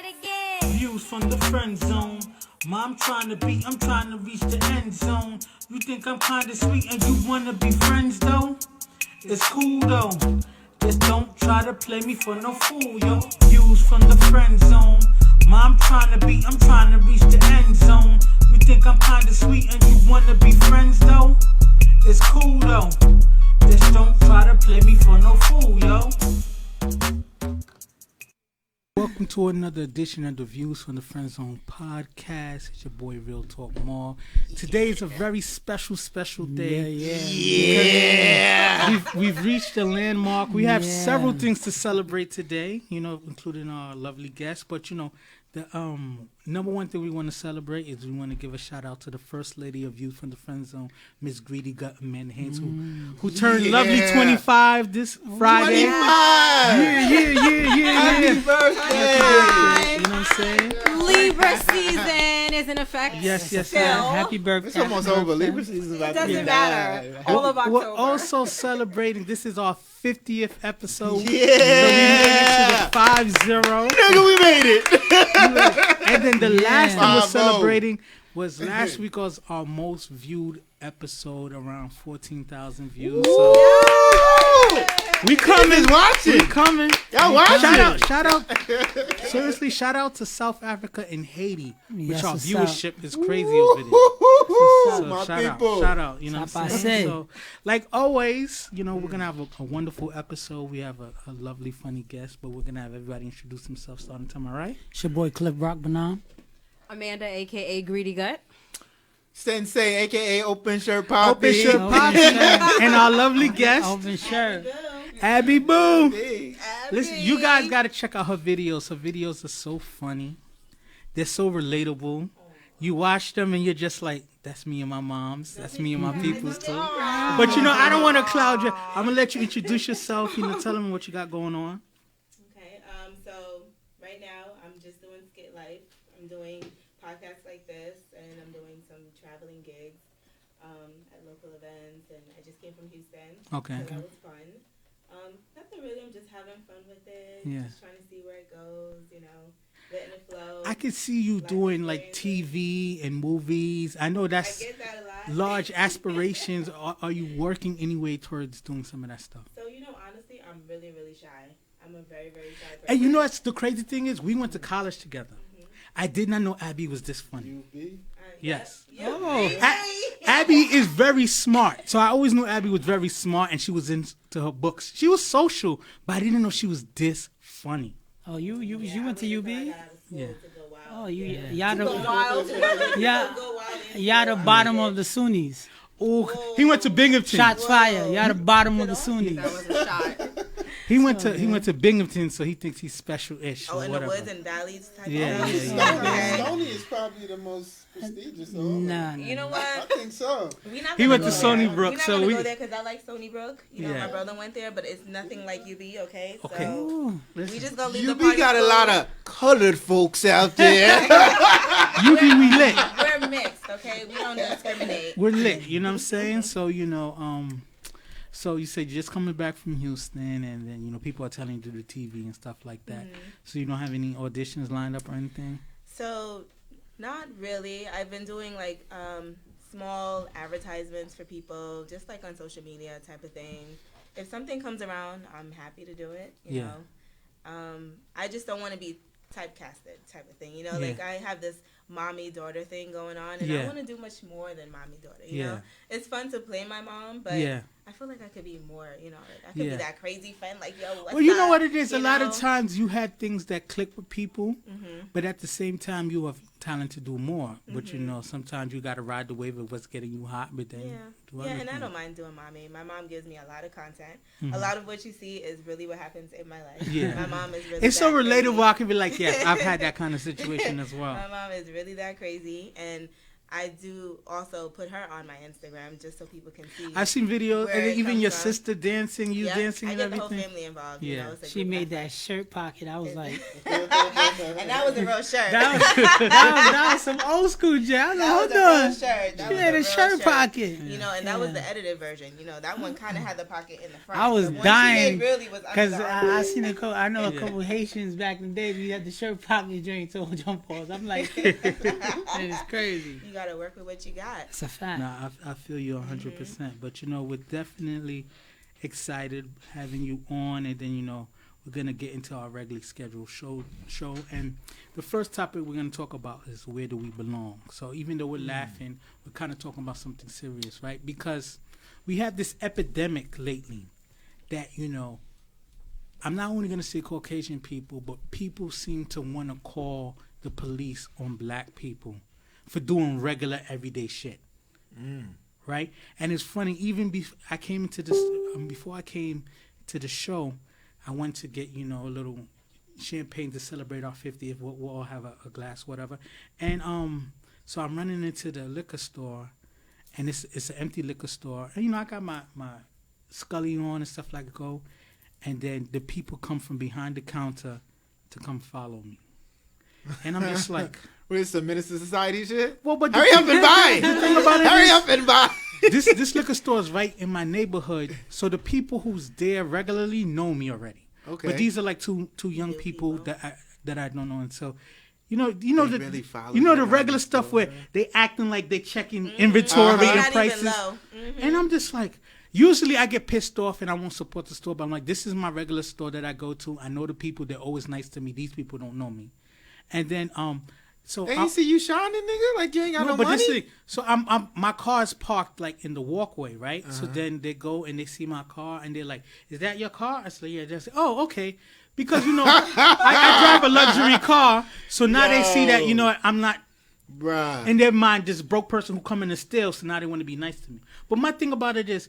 it again. Views from the friend zone. I'm trying to reach the end zone. You think I'm kinda sweet and you wanna be friends though? It's cool though. Just don't try to play me for no fool, yo. Views from the friend zone. I'm trying to reach the end zone. You think I'm kinda sweet and you wanna be friends though? It's cool though. Just don't try to play me for no fool, yo. Welcome to another edition of the Views from the Friend Zone podcast. It's your boy Real Talk Mall. Today is a very special day. Yeah. We've reached a landmark. We have several things to celebrate today, including our lovely guests. But, the number one thing we want to celebrate is we want to give a shout out to the First Lady of Youth from the Friend Zone, Miss Greedy Gut Amanda Haynes, who turned lovely 25 this Friday. 25! Yeah. Happy birthday! You know what I'm saying? Libra season is in effect. Yes. Happy birthday. It's almost over. Libra season is about to be Doesn't matter. All of October. We're also celebrating. This is our 50th episode. Yeah. So we made it to the 5-0. Nigga, we made it. And then the last thing we're 5-0. celebrating was last week was our most viewed episode, around 14,000 views. So we coming. Watching. We coming. Y'all watching. Shout out. Seriously, shout out to South Africa and Haiti, which our viewership is crazy over there. So My shout people. out. You know what I'm saying? So, like always, we're going to have a wonderful episode. We have a lovely, funny guest, but we're going to have everybody introduce themselves starting time, all right? It's your boy Cliff Rock Banam. Amanda, a.k.a. Greedy Gut. Sensei, a.k.a. Open Shirt Poppy. Open Shirt Poppy. And our lovely guest, Open shirt. Abby Boo. Hey. Listen, you guys got to check out her videos. Her videos are so funny. They're so relatable. You watch them and you're just like, that's me and my mom's. That's me and my people's too. But, I don't want to cloud you. I'm going to let you introduce yourself. Tell them what you got going on. Okay, so right now I'm just doing skit life. I'm doing podcasts like this, and I'm doing some traveling gigs at local events, and I just came from Houston. Okay. So that was fun. Nothing really. I'm just having fun with it. Yeah. Just trying to see where it goes, letting it flow. I could see you doing like TV and movies. I know I that's get that a lot. large aspirations. Are you working anyway towards doing some of that stuff? So, honestly, I'm really, really shy. I'm a very, very shy person. And what's the crazy thing is? We went to college together. I did not know Abby was this funny. Yes. Abby is very smart. So I always knew Abby was very smart and she was into her books. She was social, but I didn't know she was this funny. Oh, you went to UB? Yeah. Oh, Go wild. y'all the bottom of the Sunnis. Oh, he went to Binghamton. Shots fired. Y'all the bottom of the Sunnis. That was a shot. He went to Binghamton, so he thinks he's special-ish. Oh, or in whatever. the woods and valleys type Yeah, of stuff? yeah. Stony is probably the most prestigious. Nah. You know I what? think so. He went to Stony Brook, Brook, we're not so gonna we. go there because I like Stony Brook. Yeah. My brother went there, but it's nothing like UB. Okay. Okay. So we just gonna leave the UB party. got a lot of colored folks out there. You be we lit. We're mixed. Okay. We don't discriminate. We're lit. You know what I'm saying? So so you said you're just coming back from Houston, and then people are telling you to do the TV and stuff like that. So you don't have any auditions lined up or anything? So, not really. I've been doing like small advertisements for people, just like on social media type of thing. If something comes around, I'm happy to do it. You know, I just don't want to be typecasted type of thing. Like I have this mommy-daughter thing going on, and I want to do much more than mommy-daughter. You know, it's fun to play my mom, but I feel like I could be more. Like I could be that crazy friend, like what's Well, you know up? what it is. A lot of know? times you had things that click with people, but at the same time you have talent to do more. But sometimes you got to ride the wave of what's getting you hot. But then do other and I things. don't mind doing mommy. My mom gives me a lot of content. A lot of what you see is really what happens in my life. Yeah. My mom is really It's so that relatable. crazy. I can be like, yeah, I've had that kind of situation as well. My mom is really that crazy, and I do also put her on my Instagram just so people can see. I've seen videos, where and it even comes your from. sister dancing, you Yep, dancing I and get the everything. whole family involved. Yeah. You know, it's a She group made effort. that shirt pocket. I was like, And that was a real shirt. that was some old school jazz. That Hold was a real on. shirt. That She was had a real shirt pocket. You know, and that was Yeah. the edited version. You know, that one kind of had the pocket in the front. I was The one she dying made really was under because the I armpit. seen I know a couple Haitians back in the day. We had the shirt pocket joint to jump balls. I'm like, that is crazy. You gotta work with what you got. It's a fact. Nah, I feel you 100%. But, we're definitely excited having you on. And then, we're going to get into our regularly scheduled show. And the first topic we're going to talk about is where do we belong? So even though we're laughing, we're kind of talking about something serious, right? Because we have this epidemic lately that, I'm not only going to say Caucasian people, but people seem to want to call the police on black people for doing regular everyday shit. Right? And it's funny, even before I came to the show, I went to get, a little champagne to celebrate our 50th. We'll all have a glass, whatever. And so I'm running into the liquor store, and it's an empty liquor store. And, I got my Scully on and stuff like that. And then the people come from behind the counter to come follow me. And I'm just like... Where's some Minister Society shit? Well, but hurry up and buy. The thing about it Hurry is, up and buy. this liquor store is right in my neighborhood, so the people who's there regularly know me already. Okay. But these are like two young people that I don't know, and so They the really follow the you regular around stuff the store, where they acting like they checking inventory and Not even prices, low. and I'm just like. Usually I get pissed off and I won't support the store, but I'm like, this is my regular store that I go to. I know the people; they're always nice to me. These people don't know me, and then so They ain't see you shining, nigga? Like you ain't got no but money? this thing, so I'm my car's parked like in the walkway, right? So then they go and they see my car and they're like, "Is that your car?" I said, "Yeah." They say, "Oh, okay," because I drive a luxury car, so now they see that I'm not. Bruh. In their mind, this broke person who come in to steal, so now they want to be nice to me. But my thing about it is,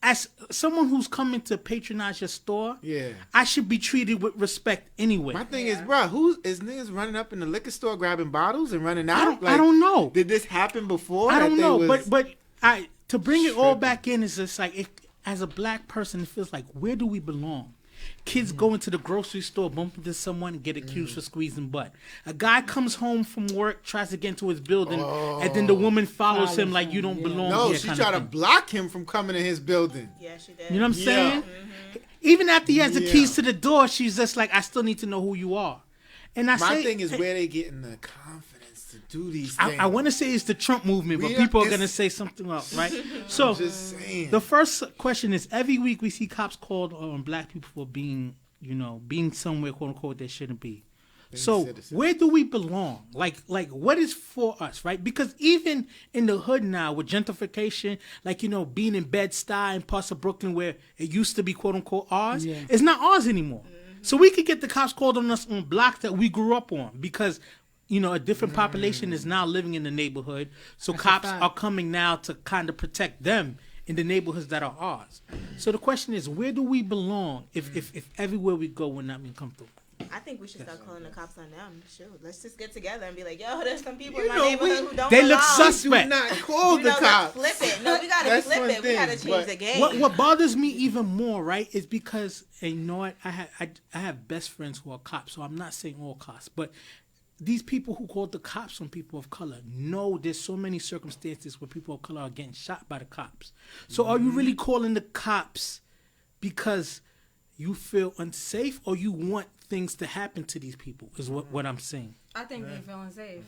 as someone who's coming to patronize your store, I should be treated with respect anyway. My thing is, bruh, who is niggas running up in the liquor store grabbing bottles and running out? I don't know. Did this happen before? I don't know, Was... but to bring it all back in is just like, as a black person, it feels like, where do we belong? Kids go into the grocery store, bump into someone, and get accused for squeezing butt. A guy comes home from work, tries to get into his building, and then the woman follows him like you don't belong No, here. she kind tried of to thing. block him from coming in his building. Yeah, she did. You know what I'm Yeah. saying? Even after he has the keys to the door, she's just like, I still need to know who you are. And My thing is where they getting the confidence to do these things. I want to say it's the Trump movement, but Yeah, people are it's- going to say something else, right? So just saying. the first question is, every week we see cops called on black people for being somewhere, quote unquote, they shouldn't be. So citizens. where do we belong? Like what is for us, right? Because even in the hood now with gentrification, being in Bed-Stuy and parts of Brooklyn where it used to be, quote unquote, ours, it's not ours anymore. So we could get the cops called on us on blocks that we grew up on because a different population is now living in the neighborhood. So cops are coming now to kind of protect them in the neighborhoods that are ours. So the question is, where do we belong if everywhere we go we're not being comfortable? I think we should start calling the cops on them. Shoot, let's just get together and be like, yo, there's some people You in my know, neighborhood who don't they belong. look suspect. Do not call the Let's cops. flip it. No, we gotta That's flip one it. We gotta thing, change but the game. What bothers me even more, right, is because, and you know what, I have best friends who are cops, so I'm not saying all cops, but these people who call the cops on people of color know there's so many circumstances where people of color are getting shot by the cops. So are you really calling the cops because you feel unsafe or you want things to happen to these people is what I'm saying. I think they feel unsafe.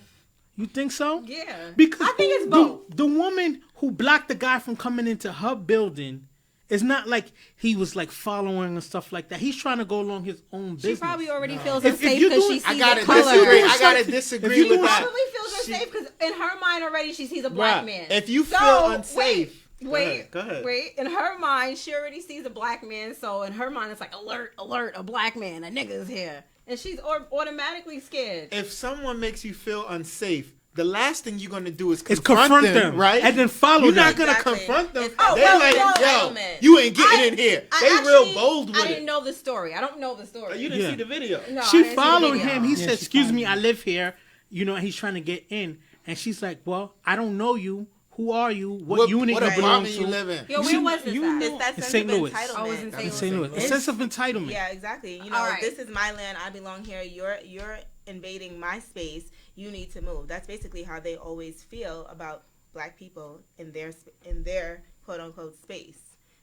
You think so? Yeah. Because I think it's both. The woman who blocked the guy from coming into her building, it's not like he was like following and stuff like that. He's trying to go along his own business. She probably already feels If unsafe you're because doing- she I sees gotta a color. disagree. I something- gotta if disagree you're with doing that. Probably feels unsafe because in her mind already she sees a black Bruh, man. if you feel So, unsafe, Wait, go ahead. wait. In her mind, she already sees a black man. So in her mind, it's like alert, alert, a black man, a nigga is here, and she's automatically scared. If someone makes you feel unsafe, the last thing you're gonna do is It's confront, confront them, right? and then follow You're them. not gonna Exactly. confront them. It's- They well, like, well, yo, element. you ain't getting in here. They real bold with I it. didn't know the story. I don't know the story. You didn't Yeah. see the video. No, I She didn't see the followed video. him. He Yeah, said, she "Excuse followed me, him. I live here." And he's trying to get in. And she's like, well, I don't know you. Who are you? What unit what you belong apartment to? you live in? Yo, where was this at? It's that In sense St. of Louis. entitlement. Oh, it's in In St. St. Louis. A sense of entitlement. Yeah, exactly. You All know, right. this is my land. I belong here. You're invading my space. You need to move. That's basically how they always feel about black people in their quote unquote space.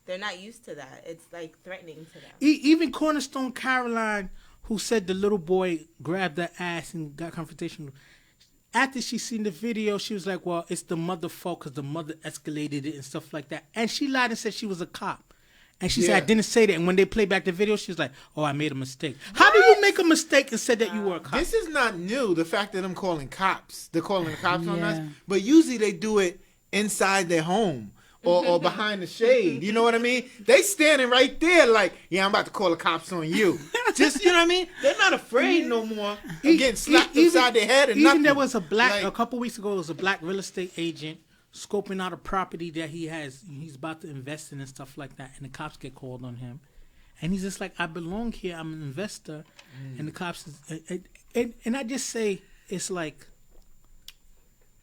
They're not used to that. It's like threatening to them. Even Cornerstone Caroline, who said the little boy grabbed her ass and got confrontational. After she seen the video, she was like, well, it's the mother fault because the mother escalated it and stuff like that. And she lied and said she was a cop. And she said, I didn't say that. And when they played back the video, she was like, oh, I made a mistake. How do you make a mistake and said that you were a cop? This is not new, the fact that them calling cops. They're calling the cops on us. Yeah. But usually they do it inside their home or behind the shade. You know what I mean? They standing right there like, yeah, I'm about to call the cops on you. Just, you know what I mean? They're not afraid no more of getting slapped upside their head and Even nothing. there was a Like, a couple weeks ago, there was a black real estate agent scoping out a property that he's about to invest in and stuff like that. And the cops get called on him. And he's just like, I belong here. I'm an investor. And the cops, and I just say, it's like,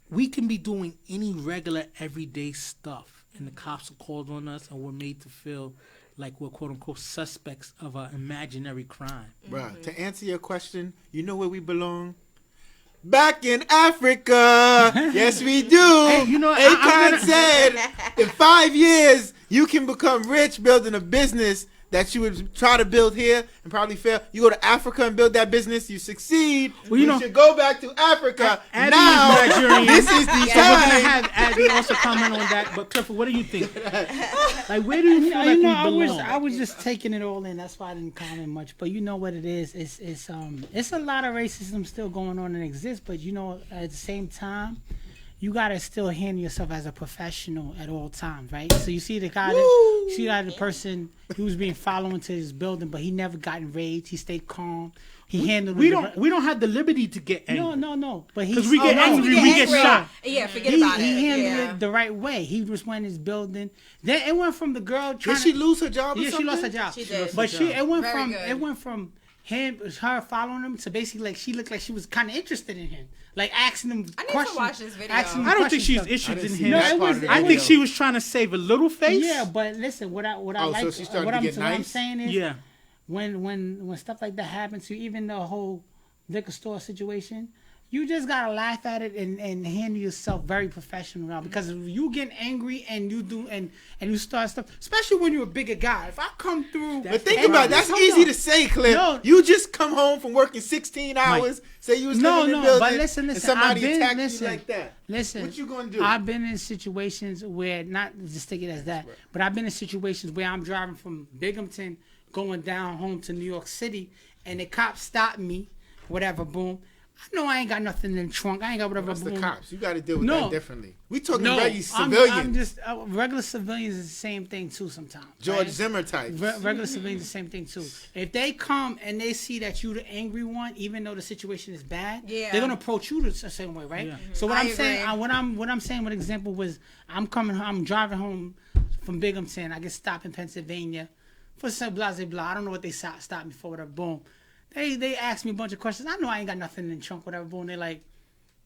we can be doing any regular everyday stuff. And the cops are called on us and we're made to feel like we're quote unquote suspects of an imaginary crime. bruh, to answer your question, you know where we belong? Back in Africa. Yes, we do. Hey, you know, I'm Akon said in 5 years, you can become rich building a business that you would try to build here and probably fail. You go to Africa and build that business, you succeed. Well, you we know, should go back to Africa. Abby Now, is Nigerian. this is the So we're gonna time. have Abby also comment on that. But Clifford, what do you think? Like, where do you feel like we belong? I was just taking it all in. That's why I didn't comment much. But you know what it is? It's a lot of racism still going on and exists. But you know, at the same time, you gotta still handle yourself as a professional at all times, right? So you see the guy, the person who was being followed into his building, but he never got enraged. He stayed calm. He handled. We don't have the liberty to get angry. No. But he, Because we get angry, we get shot. Yeah, forget about it. He handled Yeah. it the right way. He just went in his building. Then it went from the girl trying. Did she lose her job or Yeah, something? she lost her job. She did. But it went Very from good. her following him to basically like she looked like she was kind of interested in him, like asking him I need to questions. watch this video. asking him I don't think questions she's stuff. I interested didn't in see him. that it part was- of the I video. think she was trying to save a little face. Yeah, but listen, what I like, so she started what to I'm get what I'm nice? saying is, Yeah. when stuff like that happens to you, even the whole liquor store situation, you just gotta laugh at it and handle yourself very professional now. Because if you get angry and you do and you start stuff, especially when you're a bigger guy. If I come through, But think and- about it. That's hold easy on. to say, Cliff. No. You just come home from working 16 hours, say you was No, living in the no, building, but listen, and listen. somebody I've been, attacked listen, you like that. Listen, What you gonna do? I've been in situations where, not just take it as that, but I've been in situations where I'm driving from Binghamton going down home to New York City, and the cops stop me, whatever, boom. I know I ain't got nothing in the trunk. I ain't got whatever. That's the boom. cops. You got to deal with No. that differently. We talking No, regular I'm civilians. just regular civilians is the same thing too. Sometimes George right? Zimmer type. Regular civilians the same thing too. If they come and they see that you the angry one, even though the situation is bad, Yeah. they're gonna approach you the same way, right? Yeah. So what I I'm saying, agree. what I'm saying, what example was, I'm driving home from Binghamton. I get stopped in Pennsylvania for some blah blah blah. I don't know what they stopped me for. Whatever. Boom. They asked me a bunch of questions. I know I ain't got nothing in the trunk. Whatever. Boom. They're like,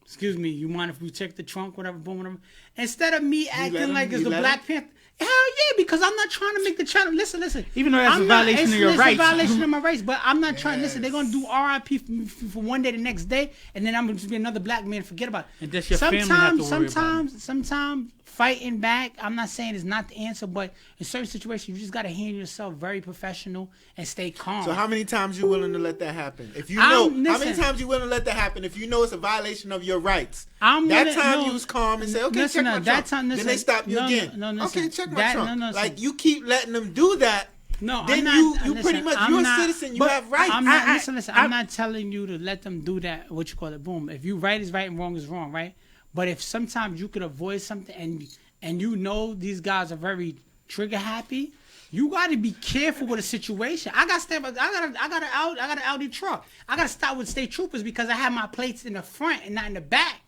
excuse me, you mind if we check the trunk? Whatever. Boom. Whatever. Instead of me let acting 'em? like it's You the let Black Panther. Hell yeah, because I'm not trying to make the channel. Listen. Even though that's a violation of your it's rights. a violation of my rights, but I'm not trying. Listen, they're Yes. gonna do RIP for one day, the next day, and then I'm gonna just be another black man. Forget about it. And that's your family have to worry about Sometimes fighting back. I'm not saying it's not the answer, but in certain situations, you just gotta handle yourself very professional and stay calm. So how many times you willing to let that happen? If you I'm- know, how many listen. times you willing to let that happen? If you know it's a violation of your rights, I'm that willing- time no, you was calm and say, okay, listen, check my that trunk. time- then listen, they stop you no, again. no, listen, okay, check my that- trunk. no, listen. Like you keep letting them do that. No, then I'm not, you listen, pretty much I'm you're not- a citizen. You but have rights. I'm not, listen. I'm not telling you to let them do that. What you call it? Boom. If you right is right and wrong is wrong, right? But if sometimes you could avoid something and you know these guys are very trigger happy, you got to be careful with a situation. I got an Audi truck. I got to stop with state troopers because I have my plates in the front and not in the back.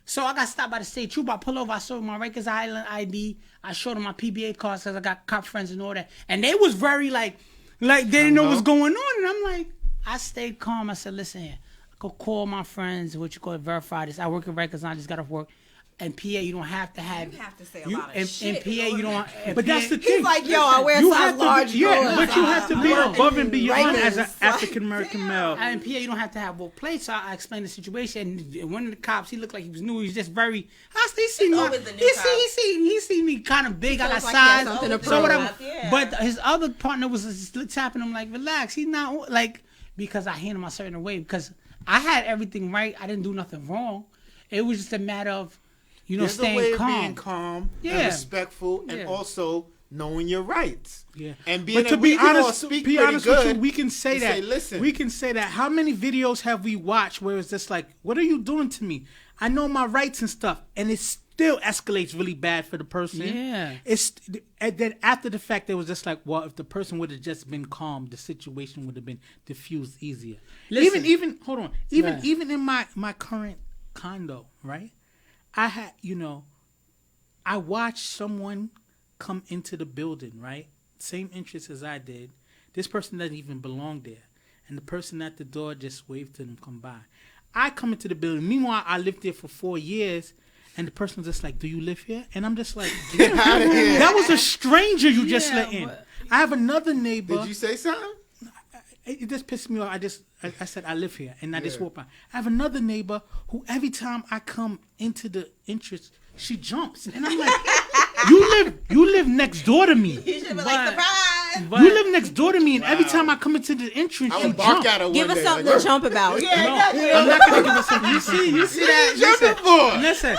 So I got stopped by the state trooper. I pull over. I showed my Rikers Island ID. I showed them my PBA cards because I got cop friends and all that. And they was very like they didn't know what's going on. And I'm like, I stayed calm. I said, listen here. go call my friends, verify this. I work at Rikers, I just got off work. And PA, you don't have to have. You have to say a lot of shit. In PA, you don't. But that's the thing. He's like, yo, I wear You size have to large. be, yeah, drawers. but you have to be above and beyond as an Rikers. African American male. In PA, you don't have to have both plates. So I explained the situation. And one of the cops, he looked like he was new. He was just very. He seen me. always the new cop. He seen me kind of big. I got Feels like he has size. something to So prove. whatever. Yeah. But his other partner was just tapping him like, relax. He's not like, because I handled him a certain way. Because I had everything right. I didn't do nothing wrong. It was just a matter of, There's a way staying of calm. being calm and Yeah. respectful, and Yeah. also knowing your rights. Yeah, And being but to we be can all honest, speak be pretty honest good with you, we can say and that. say, listen. We can say that. How many videos have we watched where it's just like, "What are you doing to me? I know my rights and stuff," and it still escalates really bad for the person. Yeah. And then after the fact, it was just like, well, if the person would have just been calm, the situation would have been diffused easier. Listen. Even hold on, Right. even in my current condo, right? I had I watched someone come into the building, right? Same interest as I did. This person doesn't even belong there. And the person at the door just waved to them come by. I come into the building. Meanwhile, I lived there for 4 years. And the person was just like, "Do you live here?" And I'm just like, Get out of here. that was a stranger you just Yeah, let in. but- I have another neighbor. Did you say something? It just pissed me off. I said, "I live here." And I just Yeah. walked by. I have another neighbor who every time I come into the entrance, she jumps. And I'm like, you live next door to me. You should have been But- like, surprise. But- You live next door to me, and every time I come into the entrance, I you would bark jump. at her Give one us day. something like, to jump about. Yeah, No, exactly. I'm not gonna give us something. You see that? Jumping for? Listen.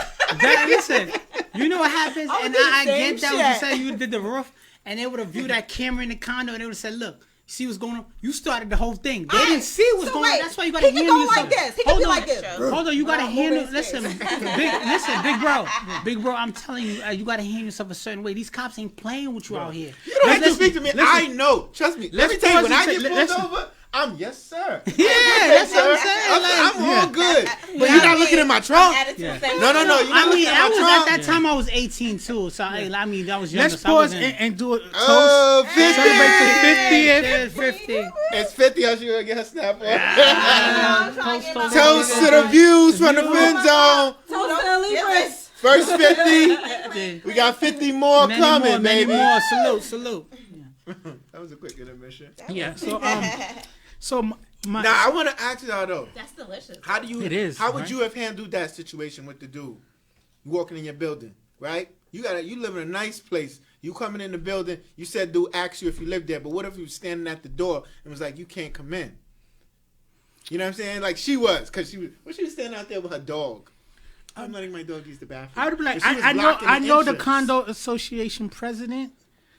You know what happens? I would And do the I same get that when you shit. said you did the roof, and they would have viewed that camera in the condo, and they would have said, "Look, see what's going on? You started the whole thing. They didn't see what's going on. That's why you got to He can handle go yourself. like this. He can Hold be on. like this. Hold on, you gotta Without handle. moving his Listen, big bro. I'm telling you, you gotta handle yourself a certain way. These cops ain't playing with you out here. You don't have to Listen, speak to me. listen. I know. Trust me. Let me Let's tell you, pause when and I say- get pulled listen. over, I'm yes, sir. Yeah, that's what I'm saying. I'm Like, all good. But Yeah. you're not looking at my trunk. Attitude, Yeah. same No, no, no. thing. You're not I mean, looking at I my was trunk. at that time. I was 18 too, so I mean, that was younger. Let's so I pause wasn't- and do a toast. Oh, 50. Celebrate the 50th. There's 50. It's 50. How she gonna get her snap on? I'm trying to get my- Toast to the views from the friend zone. Toast to the Libras. First 50. We got 50 more coming, many baby. more. Salute. That was a quick intermission. Yeah. So my Now I want to ask y'all though. That's delicious. How do you? It is, How would right? you have handled that situation with the dude walking in your building? Right? You live in a nice place. You coming in the building. You said dude asked you if you lived there, but what if he was standing at the door and was like, "You can't come in." You know what I'm saying? Like she was, cause she was standing out there with her dog. I'm letting my dog use the bathroom. I would be like, But she was I know blocking the entrance. condo association president,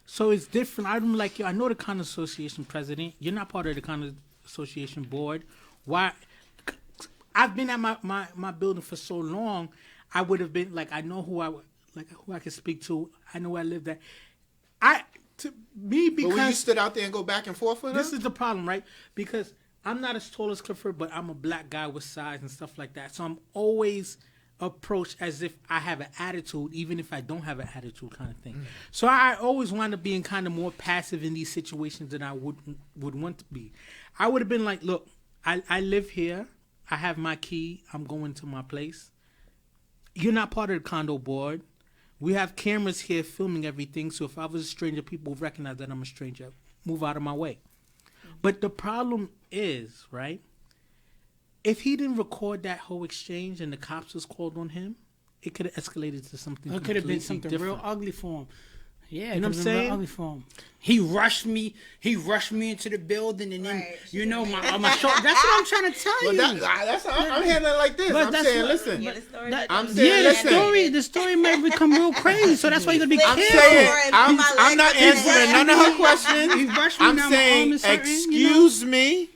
so it's different. I'm like, yo, I know the condo association president. You're not part of the condo association board. Why? I've been at my building for so long. I would have been like, I know who I can speak to. I know where I lived at. To me, But when you because stood out there and go back and forth with her, this is the problem, right? Because I'm not as tall as Clifford, but I'm a black guy with size and stuff like that. So I'm always approached as if I have an attitude, even if I don't have an attitude, kind of thing. So I always wind up being kind of more passive in these situations than I would want to be. I would have been like, look, I live here. I have my key. I'm going to my place. You're not part of the condo board. We have cameras here filming everything. So if I was a stranger, people would recognize that I'm a stranger. Move out of my way. But the problem is, right, if he didn't record that whole exchange and the cops was called on him, it could have escalated to something It could have been completely something different. real ugly for him. Yeah, You know what I'm saying? Ugly for him. He rushed me into the building, and then Right. my shoulder. That's what I'm trying to tell well, you. that's I'm handling it like this. But I'm that's saying, what- listen. Yeah, the story. That- I'm saying, yeah, listen. the story might become real crazy. So that's why you gotta be I'm careful. saying, I'm My not legs answering are none of her He questions. rushed me I'm down my arm saying, and certain, excuse me,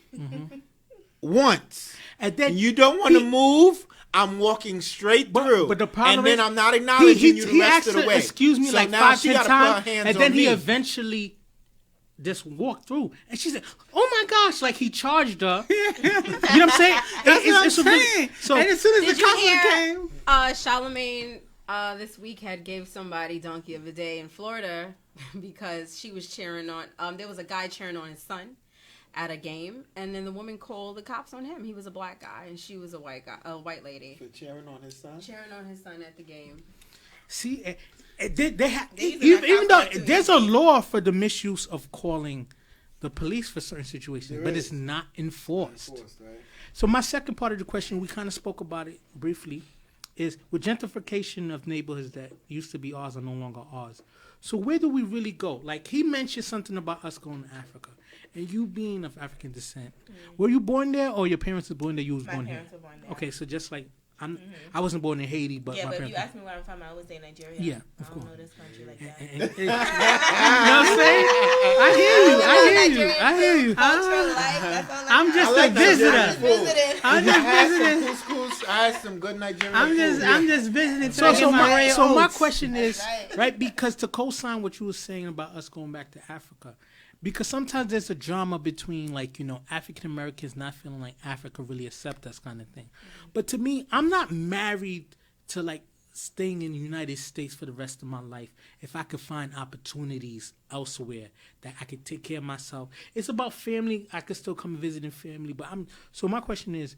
once. And then And you don't want to he- move, I'm walking straight through. But the problem and then is, I'm not acknowledging you the rest asked of the her, way. excuse me, So like now 5, she 10 gotta put her times, hands and then on he me. eventually just walked through. And she said, "Oh my gosh!" Like he charged her. You know what I'm saying? That's what I'm a really- saying. so And as soon as Did the you cops hear? came, Charlemagne this week had gave somebody donkey of the day in Florida because she was cheering on. There was a guy cheering on his son, at a game, and then the woman called the cops on him. He was a black guy, and she was a white lady. For cheering on his son? Cheering on his son at the game. See, they have, These are even not though cops there's a law for the misuse of calling the police for certain situations, There but is. it's not enforced. Right? So my second part of the question, we kind of spoke about it briefly, is with gentrification of neighborhoods that used to be ours are no longer ours. So where do we really go? Like he mentioned something about us going to Africa, and you being of African descent, were you born there or your parents were born there? You was My born here. parents were born there. Okay, so just like I wasn't born in Haiti, but Yeah, my but if parents. you ask me where I'm from, I would say Nigeria. Yeah, I of don't course. know this country like that. You know what I'm saying? I hear you. Cultural life, that's all I'm know. just I like a visitor. Nigerian food. Visiting. I'm I just had visiting. some couscous. I had some good Nigerian food. I'm just visiting. So my oats. question is, That's right, because to co-sign what you were saying about us going back to Africa, because sometimes there's a drama between, like, you know, African Americans not feeling like Africa really accept us kind of thing. But to me, I'm not married to, like, staying in the United States for the rest of my life if I could find opportunities elsewhere that I could take care of myself. It's about family. I could still come visiting family. But so my question is,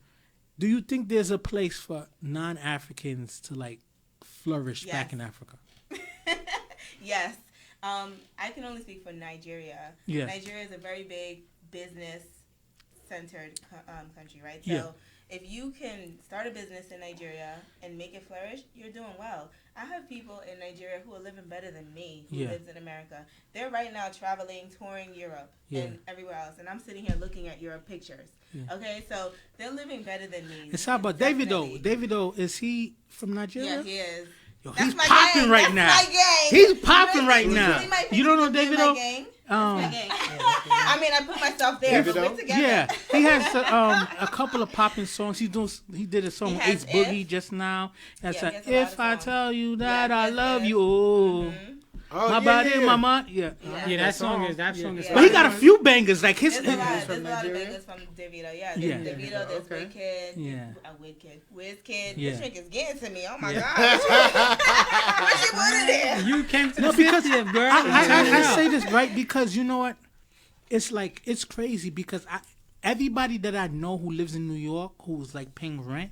do you think there's a place for non-Africans to, like, flourish back Yes. in Africa? Yes. I can only speak for Nigeria. Yeah. Nigeria is a very big business-centered country, right? So Yeah. if you can start a business in Nigeria and make it flourish, you're doing well. I have people in Nigeria who are living better than me, who Yeah. lives in America. They're right now traveling, touring Europe Yeah. and everywhere else. And I'm sitting here looking at Europe pictures. Yeah. Okay, so they're living better than me. It's how about David Definitely. though? Is he from Nigeria? Yeah, he is. Yo, That's he's my popping gang. right That's now. my gang. He's popping Really? right You now. see my You don't know pictures in David my though? gang? My gang. I mean, I put myself there, David but we're O? together. Yeah, he has a couple of popping songs. He did a song He with has Ace Boogie If. just now. That's Yeah, a, he has a lot if of I songs. tell you that Yeah, I yes, love yes. you, Oh, my yeah, body, yeah. my mind. Yeah. Yeah, that song is Yeah. But he got a few bangers like his. There's a lot from of Nigeria? bangers from Davido. Yeah, Yeah. there's Davido, there's Okay. Wicked. Yeah. Wizkid. Yeah. This drink is getting to me. Oh my Yeah. God. What you put in there? You came to No, the because 50th, girl. Turn it I up. say this right because you know what? It's like it's crazy because everybody that I know who lives in New York who's like paying rent,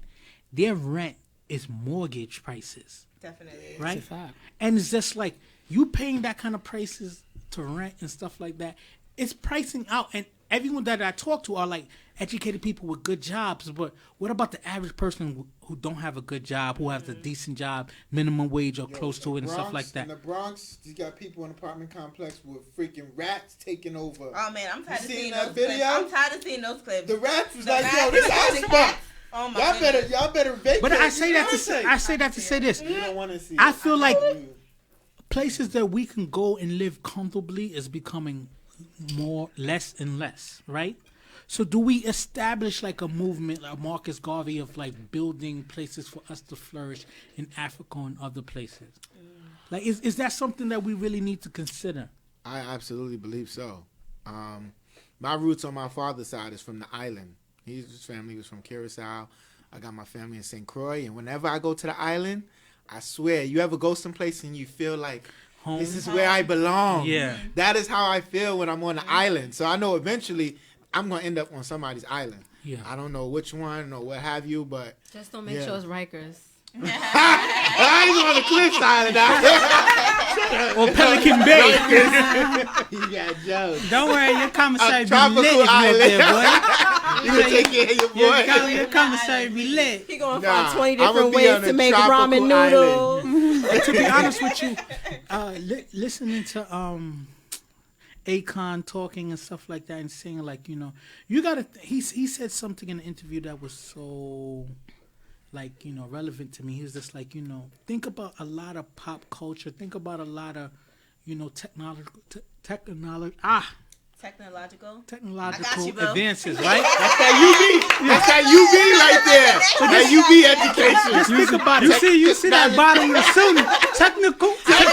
their rent is mortgage prices, Definitely. right? It's a fact. And it's just like you paying that kind of prices to rent and stuff like that. It's pricing out, and everyone that I talk to are like educated people with good jobs. But what about the average person who don't have a good job, who has a decent job, minimum wage or Yo, close to it, and stuff like In that? the Bronx, you got people in an apartment complex with freaking rats taking over. Oh man, I'm tired of seen seeing that those video? clips. I'm tired of seeing those clips. The rats was The like, rats yo, this and hot the spot. cats. Oh my goodness. Y'all better vacate. But I You say know that what to I'm say, saying? I say that to say this. You don't want to see. I it. feel like You- places that we can go and live comfortably is becoming less and less, right? So do we establish like a movement, like Marcus Garvey, of like building places for us to flourish in Africa and other places? Like, is that something that we really need to consider? I absolutely believe so. My roots on my father's side is from the island. His family was from Curacao. I got my family in St. Croix, and whenever I go to the island, I swear, you ever go someplace and you feel like Home? this is where I belong. Yeah. That is how I feel when I'm on the island. So I know eventually I'm gonna end up on somebody's island. Yeah. I don't know which one or what have you, but Just don't make Yeah. sure it's Rikers. I ain't on the Cliffs Island out Or Pelican Bay. there. You got jokes. Don't worry, your commissary be tropical lit if you up island. there, boy. You gonna take care of your boy. Your commissary be lit. He gonna Nah, find 20 I'ma different be ways on to a make tropical ramen noodles. And to be honest with you, listening to Akon talking and stuff like that and saying like, you know, you gotta. He said something in the interview that was so, like, you know, relevant to me. He was just like, you know, think about a lot of pop culture. Think about a lot of, you know, technological you, boo. advances, right? That's that UB. That's that UB right there. That UB education. Think about it. You see that bottom of the student. Technical. Yeah,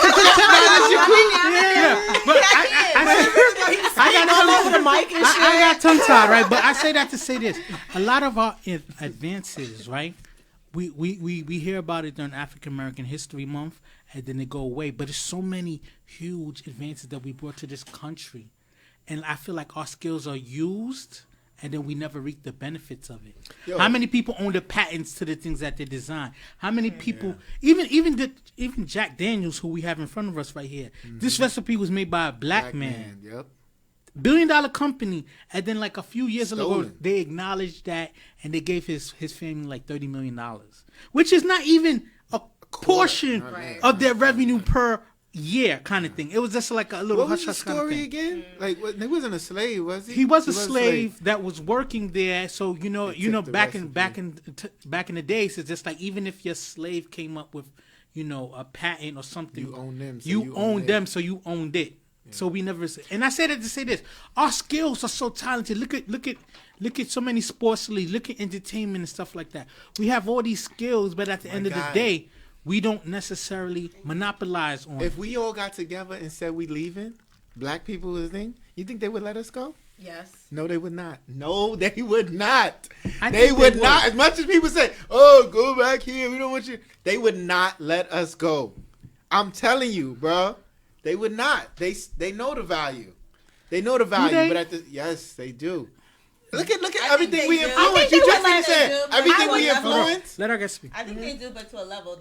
but I got tongue tied, right? But I say that to say this: a lot of our advances, right? We hear about it during African American History Month, and then they go away. But there's so many huge advances that we brought to this country, and I feel like our skills are used, and then we never reap the benefits of it. Yo. How many people own the patents to the things that they design? How many people, even Jack Daniels, who we have in front of us right here, this recipe was made by a black man. Yep. $1 billion company, and then like a few years ago, Stolen. they acknowledged that, and they gave his family like $30 million, which is not even a portion Right. of their revenue per year, kind of thing. It was just like a little What was hush the hush kind of story thing. again? Like, he wasn't a slave, was he? He was a slave that was working there. So you know, took the back in the days, it's just like even if your slave came up with, a patent or something, You own them, so you you own own them, it. so you owned it. So we never. And I say that to say this: our skills are so talented. Look at so many sports leagues. Look at entertainment and stuff like that. We have all these skills, but at the end of the God. day, we don't necessarily monopolize on. If we all got together and said we leaving, black people was the thing, you think they would let us go? Yes. No, they would not. No, they would not. I They think would they not. would. As much as people say, "Oh, go back here. We don't want you." They would not let us go. I'm telling you, bro. They would not. They know the value. They know the value. they? But yes, they do. Look at I think everything they we do. influence. I You think just they been would saying let them do, everything but we I would never- influence. Let her get speak. I think they do, but to a level.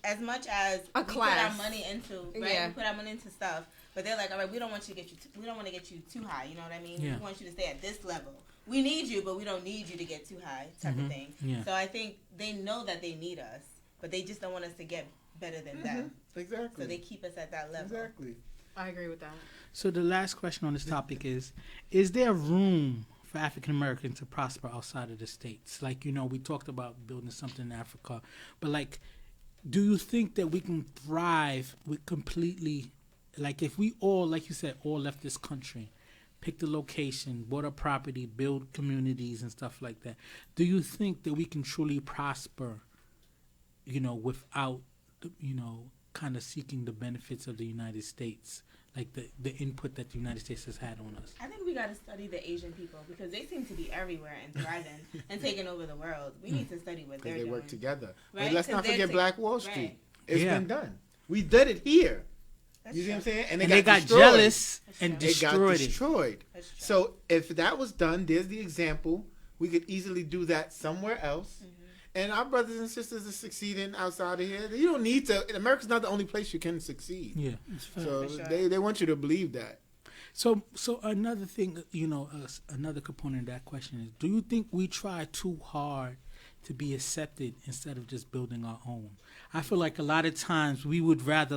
As much as A we put class. our money into, right? Yeah. We put our money into stuff, but they're like, all right, we don't want you to get we don't want to get you too high. You know what I mean? Yeah. We want you to stay at this level. We need you, but we don't need you to get too high, type of thing. Yeah. So I think they know that they need us, but they just don't want us to get better than them. Exactly. So they keep us at that level. Exactly. I agree with that. So the last question on this topic is there room for African Americans to prosper outside of the States? Like, we talked about building something in Africa, but like, do you think that we can thrive with completely, like if we all, like you said, all left this country, pick the location, bought a property, build communities and stuff like that, do you think that we can truly prosper, without, kind of seeking the benefits of the United States? Like the input that the United States has had on us. I think we got to study the Asian people because they seem to be everywhere and thriving and taking over the world. We need to study what they're Because they doing. work together. Right, But let's 'cause not they're forget Black Wall Street. Right. It's Yeah. been done. We did it here. That's You see what I'm true. saying? And they got destroyed. jealous and It got It got destroyed it. destroyed. That's true. So if that was done, there's the example. We could easily do that somewhere else. And our brothers and sisters are succeeding outside of here. You don't need to. America's not the only place you can succeed. Yeah. It's fair. So For sure. they want you to believe that. So another thing, another component of that question is: do you think we try too hard to be accepted instead of just building our own? I feel like a lot of times we would rather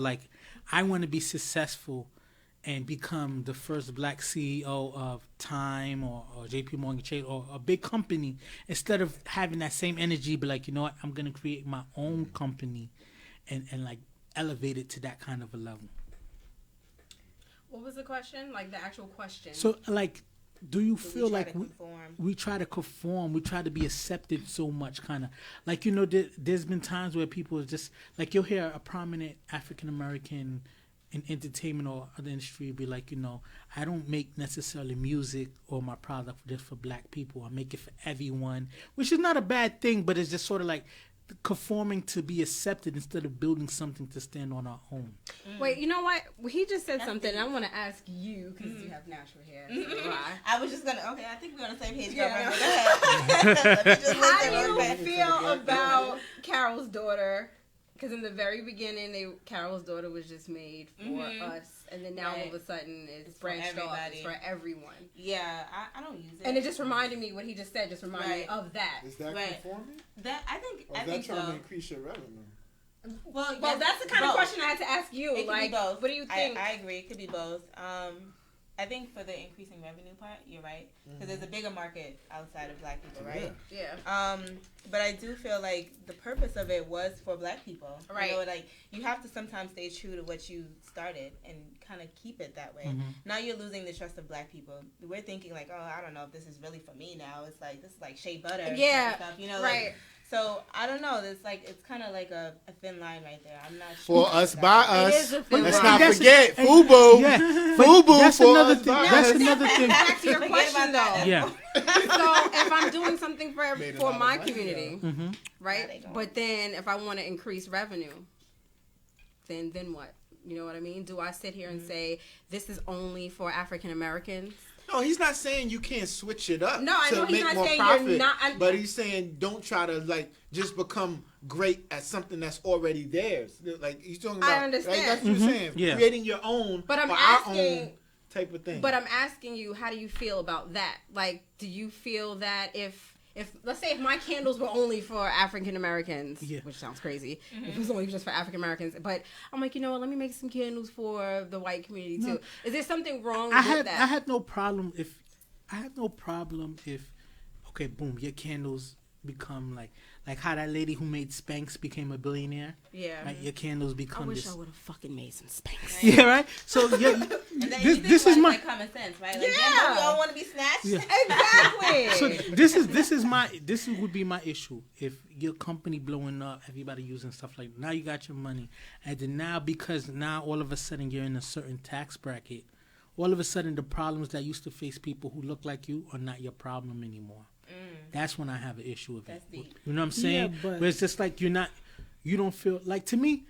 I want to be successful and become the first black CEO of Time or JP Morgan Chase or a big company instead of having that same energy, but like, you know what, I'm going to create my own company and like elevate it to that kind of a level. What was the question? Like the actual question. So like, do you So feel try like to conform. we try to conform, we try to be accepted so much, kind of like, there's been times where people are just like, you'll hear a prominent African American in entertainment or other industry be like, I don't make necessarily music or my product just for black people. I make it for everyone, which is not a bad thing, but it's just sort of like conforming to be accepted instead of building something to stand on our own. Wait, you know what? He just said That's something. deep. And I want to ask you because you have natural hair. So do I. I was just gonna. Okay, I think we're on the same page. Yeah. Girl, go ahead. Let me just How listen do real you quick. feel about Carol's daughter? Because in the very beginning, Carol's daughter was just made for us, and then now all of a sudden it's for branched off. It's everybody. for everyone. Yeah, I don't use it. And it just reminded me what he just said. Just reminded me Right. of that. Is that Right. conforming? that I think Or I is that think trying to so. increase your revenue? Well, Well, yes, that's the kind of both. question I had to ask you. It could Like, be both. what do you think? I agree. It could be both. I think for the increasing revenue part, you're right. Because there's a bigger market outside of black people, right? yeah. But I do feel like the purpose of it was for black people. Right. You know, like you have to sometimes stay true to what you started and kind of keep it that way. Now you're losing the trust of black people. We're thinking like, oh, I don't know if this is really for me now. It's like, this is like shea butter. type of Yeah, Stuff, you know, right. Like, so I don't know. It's kind of like a thin line right there. I'm not For sure. us, by It us. is a thin Let's line. not That's- forget, and- FUBU. Yeah, but FUBU that's for another us, thing. by That's us. another thing. Back to your Forget question about that. though. Yeah. So if I'm doing something for Made a for lot of my money, community, though. Mm-hmm. Yeah, right? they don't. But then if I want to increase revenue, then what? You know what I mean? Do I sit here and say this is only for African Americans? No, he's not saying you can't switch it up No, I know to he's make not more saying profit. you're not. But he's saying don't try to like just become great at something that's already theirs. Like he's talking about. I understand. Like, that's what you're saying. Yeah. Creating your own, But I'm or asking- our own type of thing. But I'm asking you, how do you feel about that? Like, do you feel that if let's say if my candles were only for African Americans, which sounds crazy, if it was only just for African Americans, but I'm like, you know what, let me make some candles for the white community too. Is there something wrong with that? I had no problem if okay, boom, your candles become like how that lady who made Spanx became a billionaire. Yeah. Right? Your candles become I wish this. I would have fucking made some Spanx. Right. Yeah, right. So yeah, And then this is my. like common sense, right? Like, Yeah. we all want to be snatched. Yeah. Exactly. So this would be my issue. If your company blowing up, everybody using stuff like now you got your money, and then because now all of a sudden you're in a certain tax bracket, all of a sudden the problems that used to face people who look like you are not your problem anymore. That's when I have an issue with it. deep. You know what I'm saying? but Where it's just like you don't feel like, to me,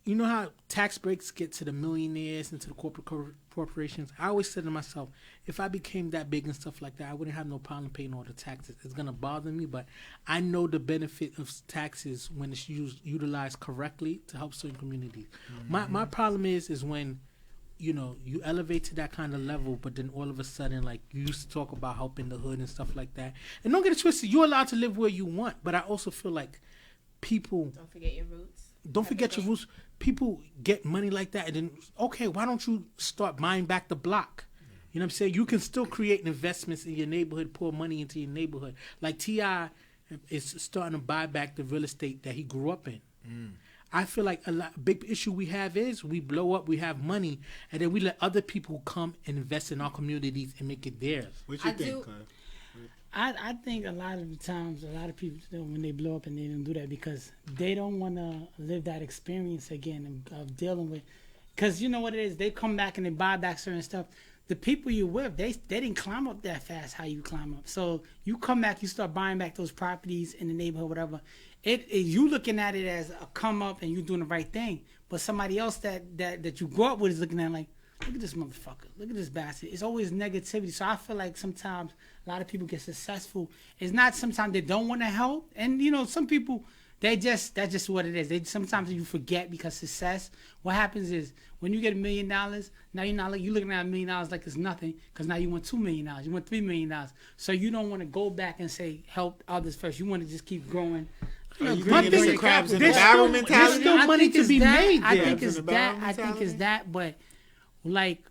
you know how tax breaks get to the millionaires and to the corporations. I always said to myself, if I became that big and stuff like that, I wouldn't have no problem paying all the taxes. It's gonna bother me, but I know the benefit of taxes when it's utilized correctly to help certain communities. My problem is when you elevate to that kind of level, but then all of a sudden, like, you used to talk about helping the hood and stuff like that. And don't get it twisted, you're allowed to live where you want, but I also feel like people Don't forget your roots. don't forget your roots. People get money like that, and then, okay, why don't you start buying back the block? You know what I'm saying? You can still create investments in your neighborhood, pour money into your neighborhood. Like T.I. is starting to buy back the real estate that he grew up in. I feel like big issue we have is we blow up, we have money, and then we let other people come and invest in our communities and make it theirs. What you I think, do- Clive? I think a lot of the times, a lot of people still, when they blow up and they don't do that because they don't want to live that experience again of dealing with. Because you know what it is, they come back and they buy back certain stuff. The people you with, they didn't climb up that fast how you climb up. So you come back, you start buying back those properties in the neighborhood, whatever. You looking at it as a come up and you doing the right thing. But somebody else that you grew up with is looking at it like, look at this motherfucker. Look at this bastard. It's always negativity. So I feel like sometimes a lot of people get successful. It's not sometimes they don't want to help. And, some people, that's just what it is. Sometimes you forget because success, what happens is when you get $1 million, now you're looking at $1 million like it's nothing because now you want $2 million. You want $3 million. So you don't want to go back and say help others first. You want to just keep growing. Are you thinking it's a crabs in the There's barrel still- mentality? there's still money to be made I there. think Crabs it's in the barrel that. I think it's mentality? that. But like,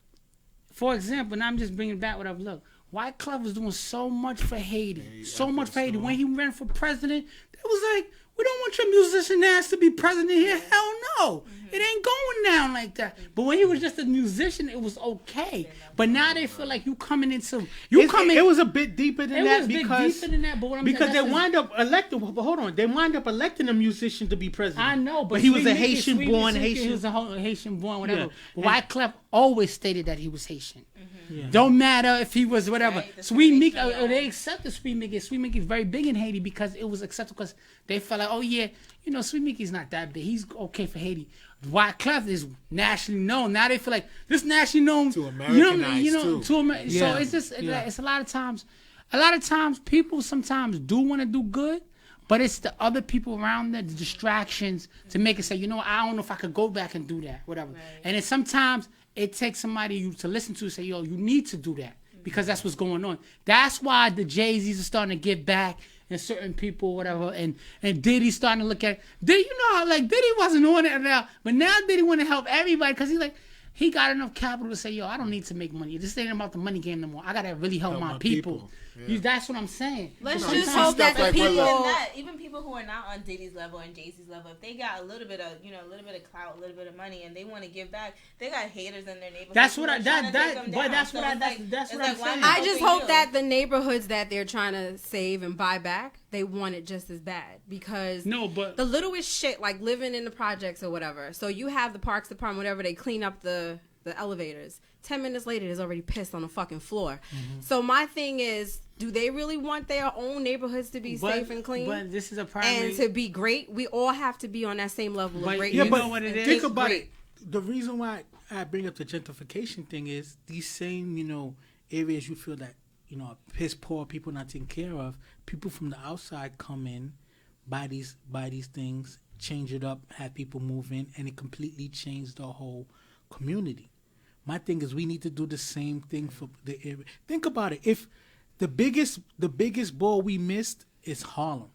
for example, and I'm just bringing back what I've looked. White Clef was doing so much for Haiti, so much for Haiti. When he ran for president, it was like, we don't want your musician ass to be president here. Hell no. It ain't going down like that. But when he was just a musician, it was okay. But now they feel like you coming into It was a bit deeper than It that was a bit because deeper than that, but what I'm because saying, they that's wind up electing. But hold on, they wind up electing a musician to be president. I know, but he was Sweet a Mickey- Haitian Sweet born Mickey, Haitian. He was a Haitian born, whatever. Yeah. But Wyclef always stated that he was Haitian. Yeah. Don't matter if he was whatever. Right, the Sweet Sweet Mickey, Mickey, they accepted Sweet Mickey. Sweet Mickey's very big in Haiti because it was acceptable because they felt like, oh yeah, Sweet Mickey's not that big. He's okay for Haiti. Wyclef is nationally known. Now they feel like this nationally known To Americanize, too. So Yeah. it's just Yeah. it's a lot of times people sometimes do want to do good. But it's the other people around them, the distractions, to make it say, I don't know if I could go back and do that, whatever. Right. And then sometimes it takes somebody you to listen to say, yo, you need to do that because that's what's going on. That's why the Jay-Z's are starting to give back and certain people, whatever, and Diddy's starting to look at Diddy. How like Diddy wasn't doing it now, but now Diddy want to help everybody because he's like, he got enough capital to say, yo, I don't need to make money. This ain't about the money game no more. I gotta really help my people. Yeah. That's what I'm saying. Let's No, just you see hope that stuff the like people. Willa- Even people who are not on Diddy's level and Jay-Z's level, if they got a little bit of, a little bit of clout, a little bit of money, and they want to give back, they got haters in their neighborhood. That's who what are I- trying to that- take them but down. that's So what I- it's that's- like- that's it's what I'm like, why saying. not I just helping hope you? that the neighborhoods that they're trying to save and buy back, they want it just as bad because No, but the littlest shit, like living in the projects or whatever. So you have the parks department, whatever, they clean up the elevators. 10 minutes later, there's already pissed on the fucking floor. So my thing is, do they really want their own neighborhoods to be safe and clean? But this is a primary. And to be great? We all have to be on that same level But of great. you Yeah, but know what it is? think about Great. it. The reason why I bring up the gentrification thing is these same, areas you feel that, you know, piss poor, people not taken care of, people from the outside come in, buy these things, change it up, have people move in, and it completely changed the whole community. My thing is we need to do the same thing for the area. Think about it. If the biggest ball we missed is Harlem.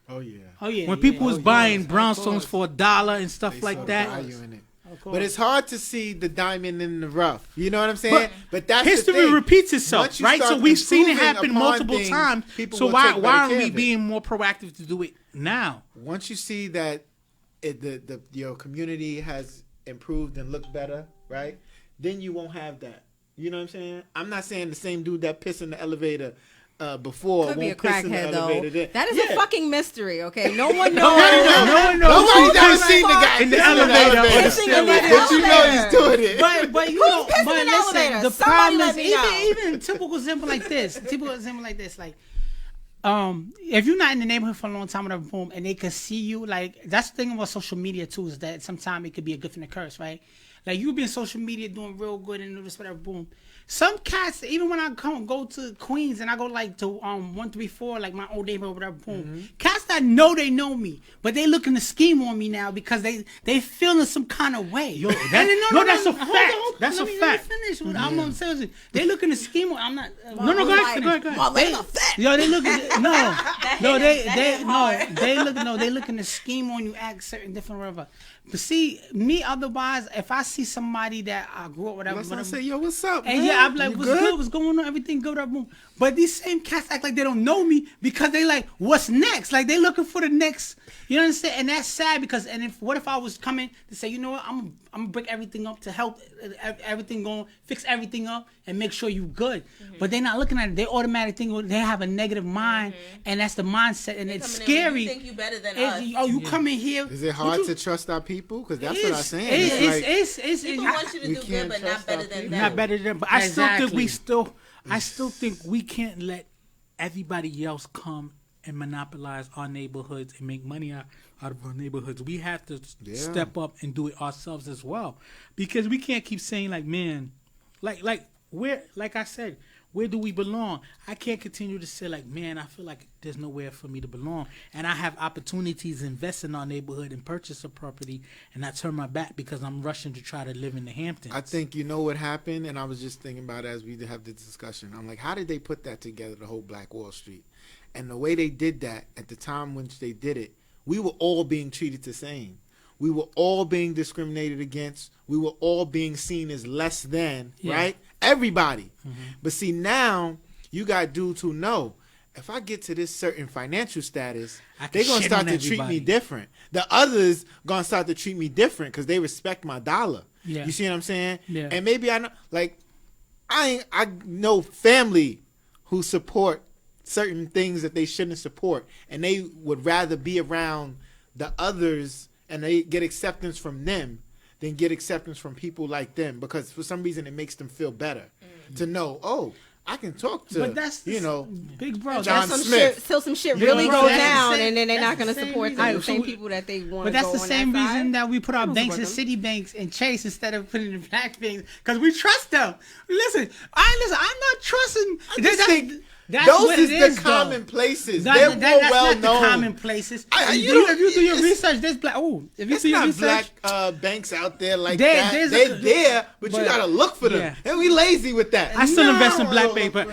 Oh yeah. Oh yeah. When people was buying yes, brownstones for $1 and stuff They like saw the that. value in it. Of course. But it's hard to see the diamond in the rough. You know what I'm saying? But that's the history thing. repeats itself, Once you right? So start we've seen it improving happen upon multiple things, times. people So will why take better aren't care we of it. being more proactive to do it now? Once you see that your community has improved and looked better, right? Then you won't have that. You know what I'm saying? I'm not saying the same dude that pissed in the elevator before Could be a won't piss in the crackhead though. elevator. Then. That is Yeah. a fucking mystery. Okay, no one knows. No one knows. Nobody's ever Who's seen the guy in the piss elevator or the Pissing in the But you know elevator. he's doing it. But you know, pissing but in the listen, elevator? the Somebody problem let is me know. even typical example like this. Like if you're not in the neighborhood for a long time, whatever, boom, and they can see you, like that's the thing about social media too, is that sometimes it could be a gift and a curse, right? Like you be on social media doing real good and this whatever, boom. Some cats, even when I go to Queens and I go like to 134, like my old neighborhood, whatever, boom. Cats that know they know me, but they looking to scheme on me now because they feeling some kind of way. Yo, And then, that's a hold fact. on, That's let a me fact. finish. I'm on seriously. They looking to scheme on. I'm not. No, go ahead. Yo, they looking. They looking to scheme on you, act certain different whatever. But see, me otherwise, if I see somebody that I grew up with, Let's not say, yo, what's up, and man? yeah, I'm like, You what's good? What's going on? Everything good? Boom. But these same cats act like they don't know me because they like, what's next? Like they looking for the next. You know what I'm saying? And that's sad because, and what if I was coming to say, you know what, I'm gonna break everything up to help everything go, fix everything up, and make sure you good. But they're not looking at it. They automatically think they have a negative mind, and that's the mindset, and it's scary. You think you better than us. You come in here. Is it hard to trust our people? Because that's what I'm saying. People want you to we do good, can't but not trust better our than people. them. Not better than, but I Exactly. still think we can't let everybody else come and monopolize our neighborhoods and make money out of our neighborhoods. We have to step up and do it ourselves as well, because we can't keep saying like, man, like I said, where do we belong? I can't continue to say like, man, I feel like there's nowhere for me to belong, and I have opportunities to invest in our neighborhood and purchase a property, and I turn my back because I'm rushing to try to live in the Hamptons. I think you know what happened, and I was just thinking about it as we have this discussion. I'm like, how did they put that together, the whole Black Wall Street? And the way they did that, at the time when they did it, we were all being treated the same. We were all being discriminated against. We were all being seen as less than, right? Everybody. But see, now you got dudes who know, if I get to this certain financial status, they're going to start to treat me different. The others going to start to treat me different because they respect my dollar. Yeah. You see what I'm saying? Yeah. And maybe I know, like, I know family who support certain things that they shouldn't support, and they would rather be around the others and they get acceptance from them than get acceptance from people like them, because for some reason it makes them feel better to know, oh, I can talk to, But that's big bro. John Some Smith. shit, till some shit You really know, go that's the down, same- and then they're not that's going to the same support reason. the same people that they want. But that's the same reason that we put our don't banks in support Citibanks and Chase instead of putting in black banks, because we trust them. Listen, I'm not trusting. I just think that's those what is it the is, common though. places. That- They're that- more that's well not known. the common places. You If you do your it's- research, there's black. Oh, if you It's do your not research, black banks out there like There- that. there's They're a- there, but you but- gotta look for them. Yeah. And we lazy with that. I still invest in No. black bank, but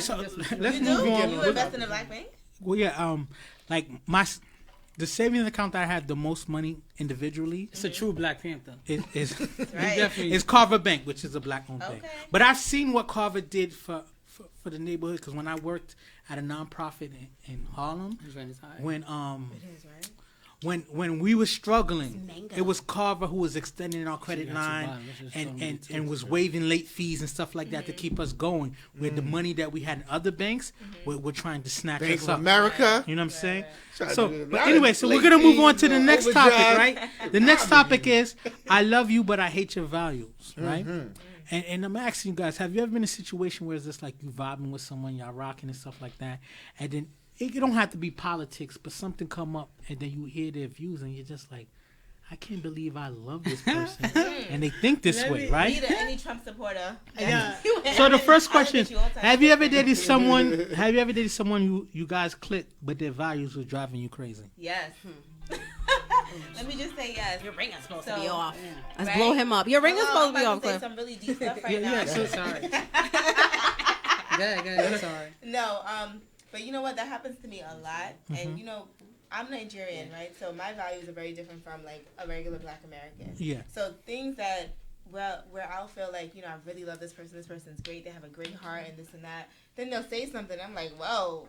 so let's You move do? on. You invest in a black bank? Well, yeah, like the savings account that I have the most money individually it's a true Black Panther. is Right. Definitely. is Carver Bank, which is a black-owned bank. Okay. But I've seen what Carver did for the neighborhood, because when I worked at a nonprofit in Harlem, when It is, right? when we were struggling, it was Carver who was extending our credit got your line bottom. Let's just show them the and was waiving late fees and stuff like that to keep us going. Where the money that we had in other banks, we're trying to snatch Bank us of up. America. You know what I'm saying? Try to So, do a but lot anyway, of so we're late gonna move on to fees, the next topic, overdrive. right? The next topic is I love you, but I hate your values, right? And I'm asking you guys, have you ever been in a situation where it's just like you vibing with someone, y'all rocking and stuff like that, and then it don't have to be politics, but something come up, and then you hear their views, and you're just like, I can't believe I love this person, and they think this way, right? Be any Trump supporter. Yeah. So the first question: you all the time. Have you ever dated someone? Have you ever dated someone who you guys clicked, but their values were driving you crazy? Yes. Let me just say yes. Your ring is supposed to be off. Let's Right? blow him up. Your ring is supposed to be I'm off, about to say Cliff. some really deep stuff right now. Yeah, so sorry. Good, sorry. No, but you know what? That happens to me a lot. And, you know, I'm Nigerian, right? So my values are very different from, like, a regular Black American. Yeah. So things that, well, where I'll feel like, you know, I really love this person's great, they have a great heart and this and that. Then they'll say something. I'm like, whoa,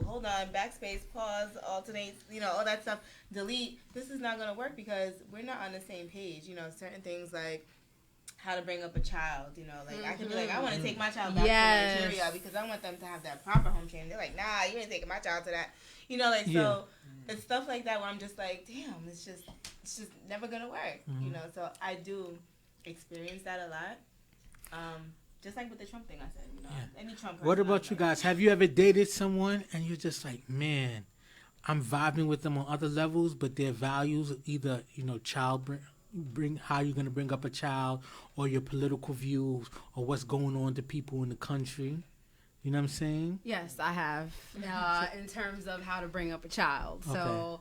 hold on, backspace, pause, alternate, you know, all that stuff, delete. This is not going to work because we're not on the same page. You know, certain things like how to bring up a child, you know, like I could be like, I want to take my child back to Nigeria because I want them to have that proper home training. They're like, nah, you ain't taking my child to that. You know, like, so it's stuff like that where I'm just like, damn, it's just never going to work, you know. So I do experience that a lot. Just like with the Trump thing I said, you know, any Trump person. What about you guys? Have you ever dated someone and you're just like, man, I'm vibing with them on other levels, but their values, either, you know, bring how you're going to bring up a child, or your political views, or what's going on to people in the country? You know what I'm saying? Yes, I have. In terms of how to bring up a child. Okay. So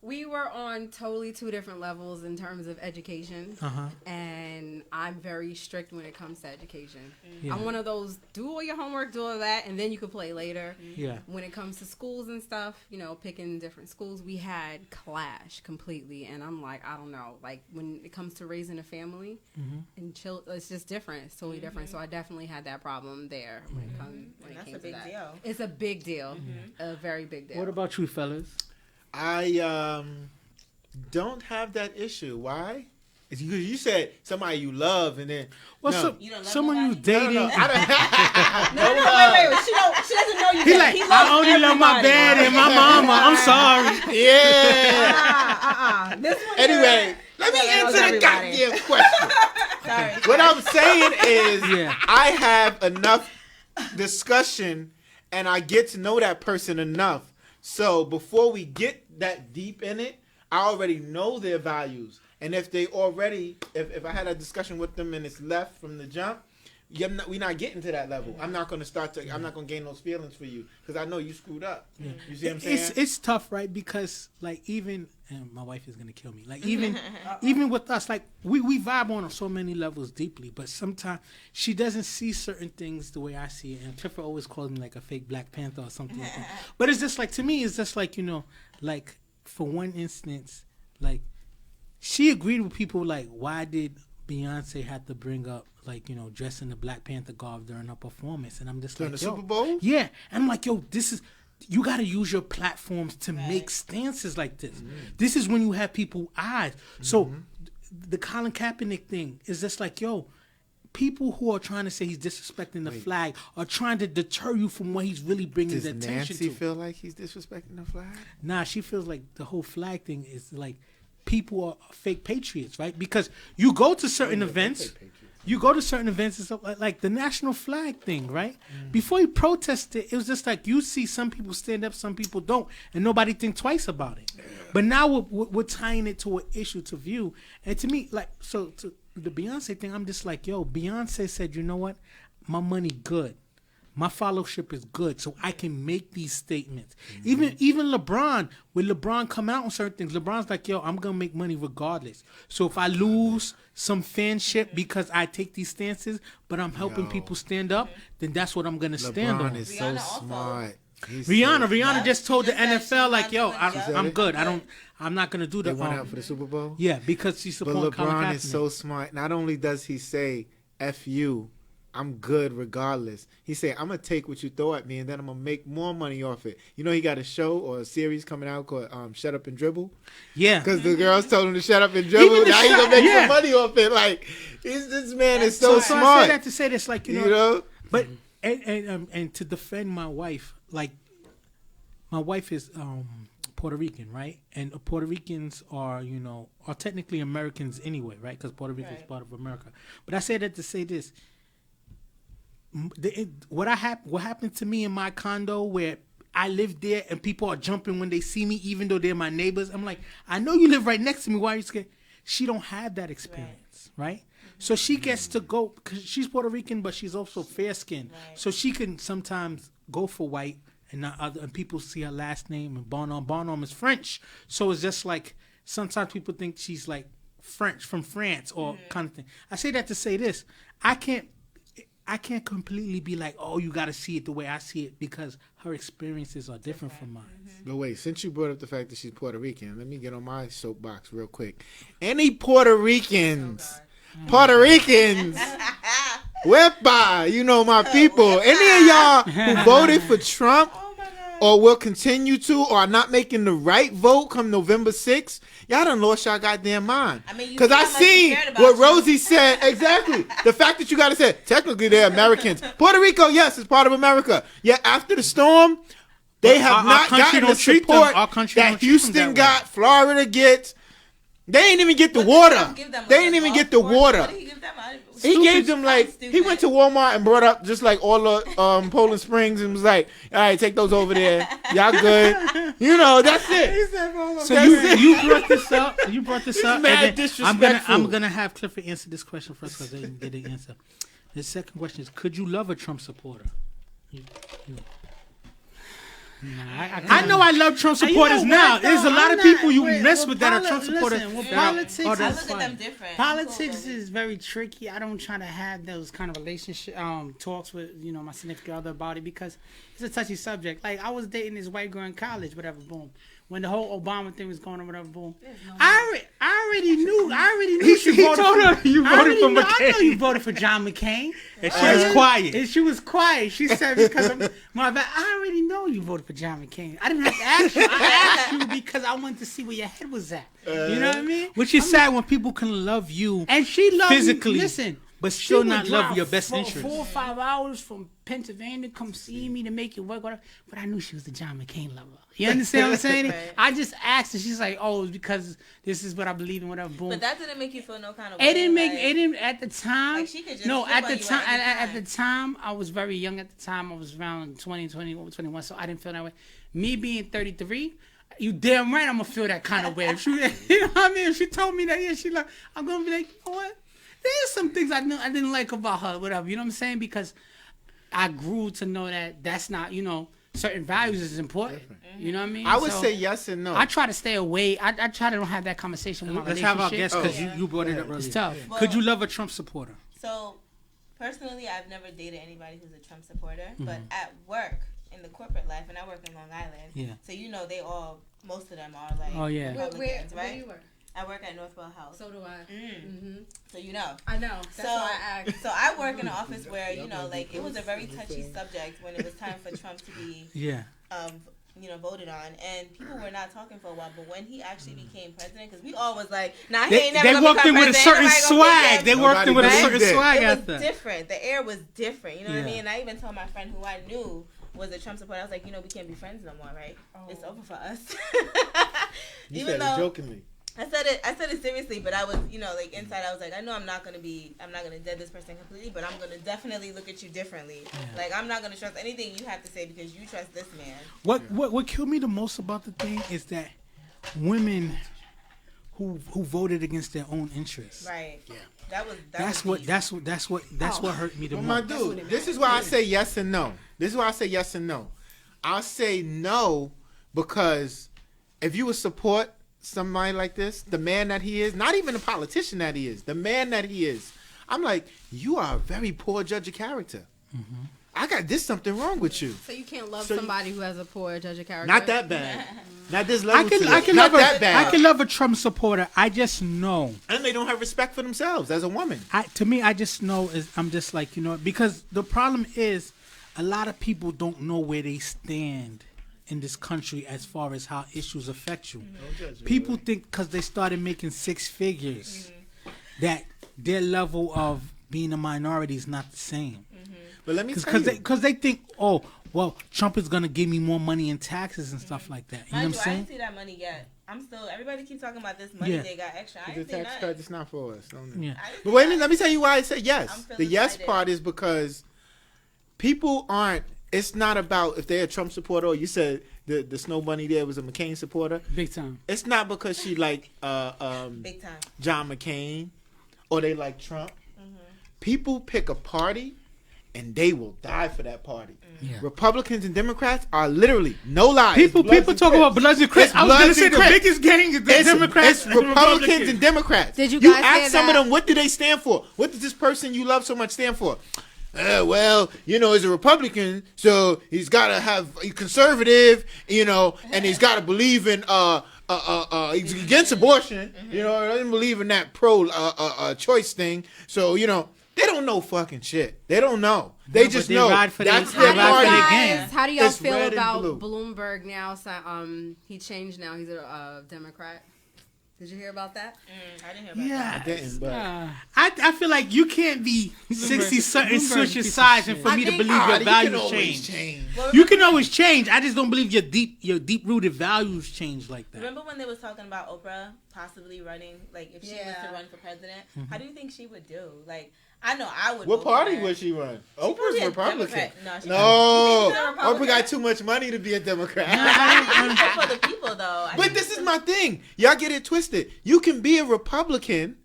we were on totally two different levels in terms of education. And I'm very strict when it comes to education. Yeah. I'm one of those, do all your homework, do all that, and then you can play later. Yeah. When it comes to schools and stuff, you know, picking different schools, we had clash completely. And I'm like, I don't know. Like, when it comes to raising a family and it's just different. It's totally different. So I definitely had that problem there when it came to that. That's a big deal. It's a big deal. A very big deal. What about you, fellas? I don't have that issue. Why? It's because you said somebody you love, and then You don't love someone you nobody? dating. No, I don't. wait. She doesn't know you. He like, I only love my dad and my mama. I'm sorry. Yeah. This one Anyway, let me Yeah, answer the everybody. goddamn question. Sorry. What I'm saying is, Yeah. I have enough discussion, and I get to know that person enough. So before we get that deep in it, I already know their values. And if they already, if I had a discussion with them and it's left from the jump, we're not getting to that level. I'm not going to I'm not going to gain those feelings for you because I know you screwed up. Yeah. You see what I'm saying? It's tough, right? Because like even, and my wife is gonna kill me. Like even with us, like we vibe on so many levels deeply, but sometimes she doesn't see certain things the way I see it. And Clifford always calls me like a fake Black Panther or something like that. But it's just like, to me, it's just like, you know, like for one instance, like she agreed with people like, why did Beyonce have to bring up, like, you know, dressing the Black Panther garb during her performance? And I'm just During like, the yo, Super Bowl? yeah. And I'm like, yo, you got to use your platforms to make stances like this. This is when you have people eyes. So the Colin Kaepernick thing is just like, yo, people who are trying to say he's disrespecting the flag are trying to deter you from what he's really bringing Does the attention Nancy to. feel like he's disrespecting the flag? Nah, she feels like the whole flag thing is like people are fake patriots, right? Because you go to certain events. You go to certain events and stuff like the national flag thing, right? Before you protested, it was just like you see some people stand up, some people don't, and nobody think twice about it. But now we're tying it to an issue to view. And to me, like, so to the Beyonce thing, I'm just like, yo, Beyonce said, you know what? My money good. My followership is good, so I can make these statements. Even LeBron, when LeBron come out on certain things, LeBron's like, yo, I'm going to make money regardless. So if I lose some fanship because I take these stances, but I'm helping people stand up, then that's what I'm going to stand on. LeBron is so Rihanna also. smart. He's Rihanna just told the She just said NFL, she's like, yo, not doing the I'm job. good. I'm not going to do They the went out for the Super Bowl? Yeah, because she's But supporting Colin LeBron Kaepernick. is so smart. Not only does he say, F you, I'm good regardless. He say, I'm going to take what you throw at me and then I'm going to make more money off it. You know, he got a show or a series coming out called Shut Up and Dribble. Yeah. Because the girls told him to shut up and dribble. Even the Now he's going to make yeah. some money off it. Like, this man is so I smart. say that to say this, like, you know. But and to defend my wife, like my wife is Puerto Rican, right? And Puerto Ricans are, you know, are technically Americans anyway, right? Because Puerto Rico is part of America. But I say that to say this: what happened to me in my condo, where I live there and people are jumping when they see me, even though they're my neighbors. I'm like, I know you live right next to me. Why are you scared? She don't have that experience, right? So she gets to go, because she's Puerto Rican, but she's also fair-skinned. Right. So she can sometimes go for white and not other, and people see her last name, and Bonhomme is French. So it's just like, sometimes people think she's like French, from France, or kind of thing. I say that to say this. I can't completely be like, oh, you got to see it the way I see it, because her experiences are different from mine. But wait, since you brought up the fact that she's Puerto Rican, let me get on my soapbox real quick. Any Puerto Ricans, Wepa, you know my people. Any of y'all who voted for Trump or will continue to, or are not making the right vote come November 6th, y'all done lost y'all goddamn mind. Because I seen what Rosie said. Exactly. The fact that you got to say, technically they're Americans. Puerto Rico, yes, is part of America. Yet after the storm, they have not gotten the support that Houston got, Florida gets. They ain't even get the water. They ain't even get the water. He gave them like, he went to Walmart and brought up just like all the Poland Springs and was like, all right, take those over there. Y'all good. You know, that's it. So you brought this up. You brought this up. Mad disrespectful. I'm gonna have Clifford answer this question first because they didn't get the answer. The second question is, could you love a Trump supporter? I know I love Trump supporters now. There's a lot of people you mess with that are Trump supporters. Politics, I look at them different. Politics is very tricky. I don't try to have those kind of relationship talks with my significant other about it, because it's a touchy subject. Like, I was dating this white girl in college, whatever, boom. When the whole Obama thing was going on, whatever, boom. I already knew she voted for you. Voted for McCain. I know you voted for John McCain. And she was quiet. And she was quiet. She said, because of my bad, I already know you voted for John McCain. I didn't have to ask you. I asked you because I wanted to see where your head was at. You know what I mean? Which is sad when people can love you and she loved physically. Me. Listen. But still not love your best interest. 4 or 5 hours from Pennsylvania to come see me to make it work, whatever. But I knew she was the John McCain lover. You understand what I'm saying? Right. I just asked her. She's like, "Oh, it's because this is what I believe in, whatever." Boom. But that didn't make you feel no kind of way. It didn't at the time. Like, she could just at the time. At the time, I was very young. At the time, I was around 21, so I didn't feel that way. Me being 33. You damn right, I'm gonna feel that kind of way. You know what I mean? If she told me that, yeah, I'm gonna be like, you know what? There's some things I didn't like about her, whatever. You know what I'm saying? Because I grew to know that that's not, certain values is important. You know what I mean? I would say yes and no. I try to stay away. I try to don't have that conversation with my Let's relationship. have our guest, because you brought it up earlier. It's tough. Well, could you love a Trump supporter? So, personally, I've never dated anybody who's a Trump supporter. But at work, in the corporate life, and I work in Long Island, so most of them are like Republicans, right? Where do you work? I work at Northwell House. So do I. Mm-hmm. So you know. I know. That's why I asked. So I work in an office where, it was a very touchy subject when it was time for Trump to be voted on, and people were not talking for a while. But when he actually became president, because we all was like, nah, he ain't never gonna become president. They walked in with a certain swag. They walked in with a certain swag. It was different. The air was different. You know what I mean? And I even told my friend who I knew was a Trump supporter, I was like, we can't be friends no more, right? It's over for us. You said it jokingly. I said it seriously, but I was, inside I was like, I know I'm not gonna dead this person completely, but I'm gonna definitely look at you differently. Yeah. Like, I'm not gonna trust anything you have to say because you trust this man. What killed me the most about the thing is that women who voted against their own interests. Right. Yeah. That's what hurt me the most. My dude, this is why I say yes and no. I'll say no because if you would support somebody like this, the man that he is, not even the politician that he is, the man that he is, I'm like, you are a very poor judge of character. Mm-hmm. There's something wrong with you. So you can't love somebody who has a poor judge of character? Not that bad. Not this level. I can love a Trump supporter. I just know. And they don't have respect for themselves as a woman. To me, I just know, I'm just like, because the problem is a lot of people don't know where they stand in this country as far as how issues affect you. People think because they started making 6 figures that their level of being a minority is not the same. But let me tell you. Because they think, oh, well, Trump is going to give me more money in taxes and stuff like that. You know what I'm saying? I didn't see that money yet. Everybody keeps talking about this money they got extra. I didn't see tax cut is not for us. But wait a minute, let me tell you why I said yes. The yes part is because people aren't, it's not about if they're a Trump supporter or you said the Snow Bunny there was a McCain supporter. Big time. It's not because she like Big time. John McCain or they like Trump. People pick a party and they will die for that party. Yeah. Republicans and Democrats are literally, no lies. People talk about Bloods and Crips. I was going to say the biggest gang is the Democrats. It's Republicans and Democrats. Did you You guys ask hear some of that? them, what do they stand for? What does this person you love so much stand for? Well, he's a Republican, so he's got to have a conservative, and he's got to believe in he's against abortion, doesn't believe in that pro-choice thing. So, they don't know fucking shit. They don't know. They just know that's their party. How do y'all It's feel red and about blue. Bloomberg now? So, he changed now. He's a Democrat. Did you hear about that? I didn't hear about that. Yeah. I didn't, but I feel like you can't be 60-something Bloomberg switch your piece of size and shit. for me to believe your you values can always change. change. You can always change. I just don't believe your deep rooted values change like that. Remember when they was talking about Oprah possibly running, like if she was Yeah. to run for president? How do you think she would do? Like, I know I would. What vote for party her. would she run? She Oprah's probably a Republican. Democrat. No, she No, she's a Republican. Oprah got too much money to be a Democrat. It's for the people, though. But this is my thing. Y'all get it twisted. You can be a Republican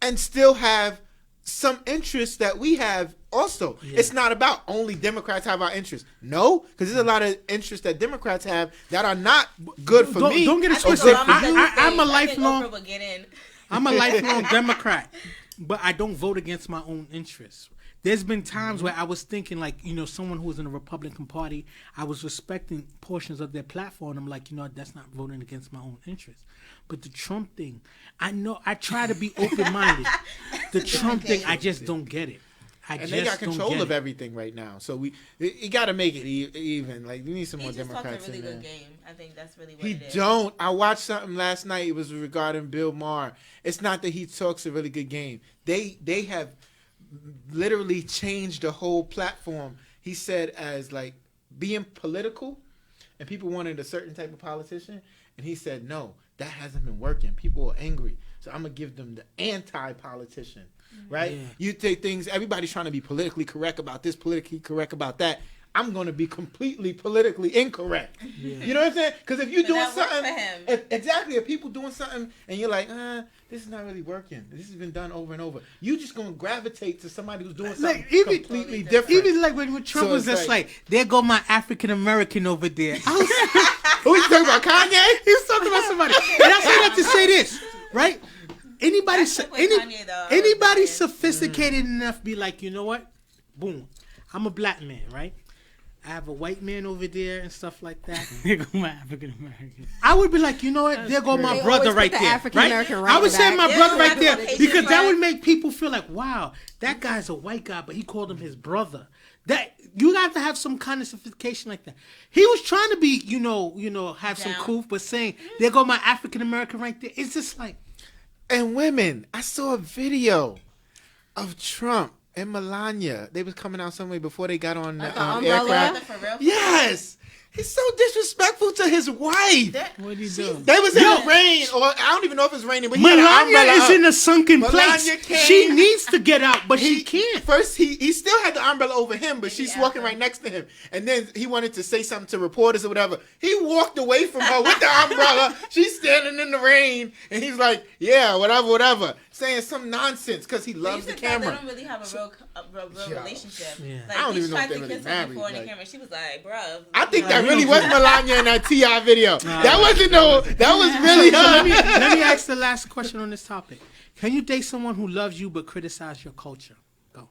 and still have some interests that we have also. Yeah. It's not about only Democrats have our interests. No, because there's a lot of interests that Democrats have that are not good for me. Don't get it I think twisted. Obama does the I'm same. a I think lifelong Oprah would get in. I'm a lifelong Democrat, but I don't vote against my own interests. There's been times where I was thinking, like, someone who was in the Republican Party, I was respecting portions of their platform. I'm like, that's not voting against my own interests. But the Trump thing, I try to be open-minded. The Trump thing, I just don't get it. And they got control of everything right now. So you got to make it even. Like, we need some He more just talked a Democrats really in there. good game. I think that's really what He it is. don't. I watched something last night. It was regarding Bill Maher. It's not that he talks a really good game. They have literally changed the whole platform. He said as like being political, and people wanted a certain type of politician, and he said no, that hasn't been working. People are angry, so I'm gonna give them the anti-politician. Right? Yeah. You take things. Everybody's trying to be politically correct about this, politically correct about that. I'm going to be completely politically incorrect. Yeah. You know what I'm saying? Because if you're But doing that worked something, for him. if people doing something and you're like, this is not really working. This has been done over and over. You just going to gravitate to somebody who's doing something completely Totally different. Even like when Trump So was it's just like, there go my African American over there. Who you talking about, Kanye? He was talking about somebody. And I say that to say this, right? Anybody, That's like with Kanye, though. I anybody was sophisticated enough be like, you know what? Boom. I'm a black man, right? I have a white man over there and stuff like that. There go my African American. I would be like, you know what? There go my They brother always right put the there. African-American Right? right I would say back. my Yeah, brother like right there the because that flag. would make people feel like, wow, that guy's a white guy, but he called him his brother. That you got to have some kind of sophistication like that. He was trying to be, have some Down. coof, but saying, there go my African American right there. It's just like, And women. I saw a video of Trump and Melania. They was coming out somewhere before they got on the umbrella? aircraft. For real? Yes. He's so disrespectful to his wife. What do you do? They was in the rain, or I don't even know if it's raining, but he had an Melania umbrella is up. in a sunken Melania place. came. She needs to get out, but she can't. First, he still had the umbrella over him, but she's walking right next to him. And then he wanted to say something to reporters or whatever. He walked away from her with the umbrella. She's standing in the rain, and he's like, "Yeah, whatever," saying some nonsense because he You loves the said that camera. They don't really have a real Yeah. relationship. Yeah. Like, I don't he even know if tried they to really kiss her married, before on the like- camera. She was like, bruh. I think that we really don't was do Melania in that T.I. video. That wasn't no. That was really Let me, her. let me ask the last question on this topic. Can you date someone who loves you but criticize your culture? Go.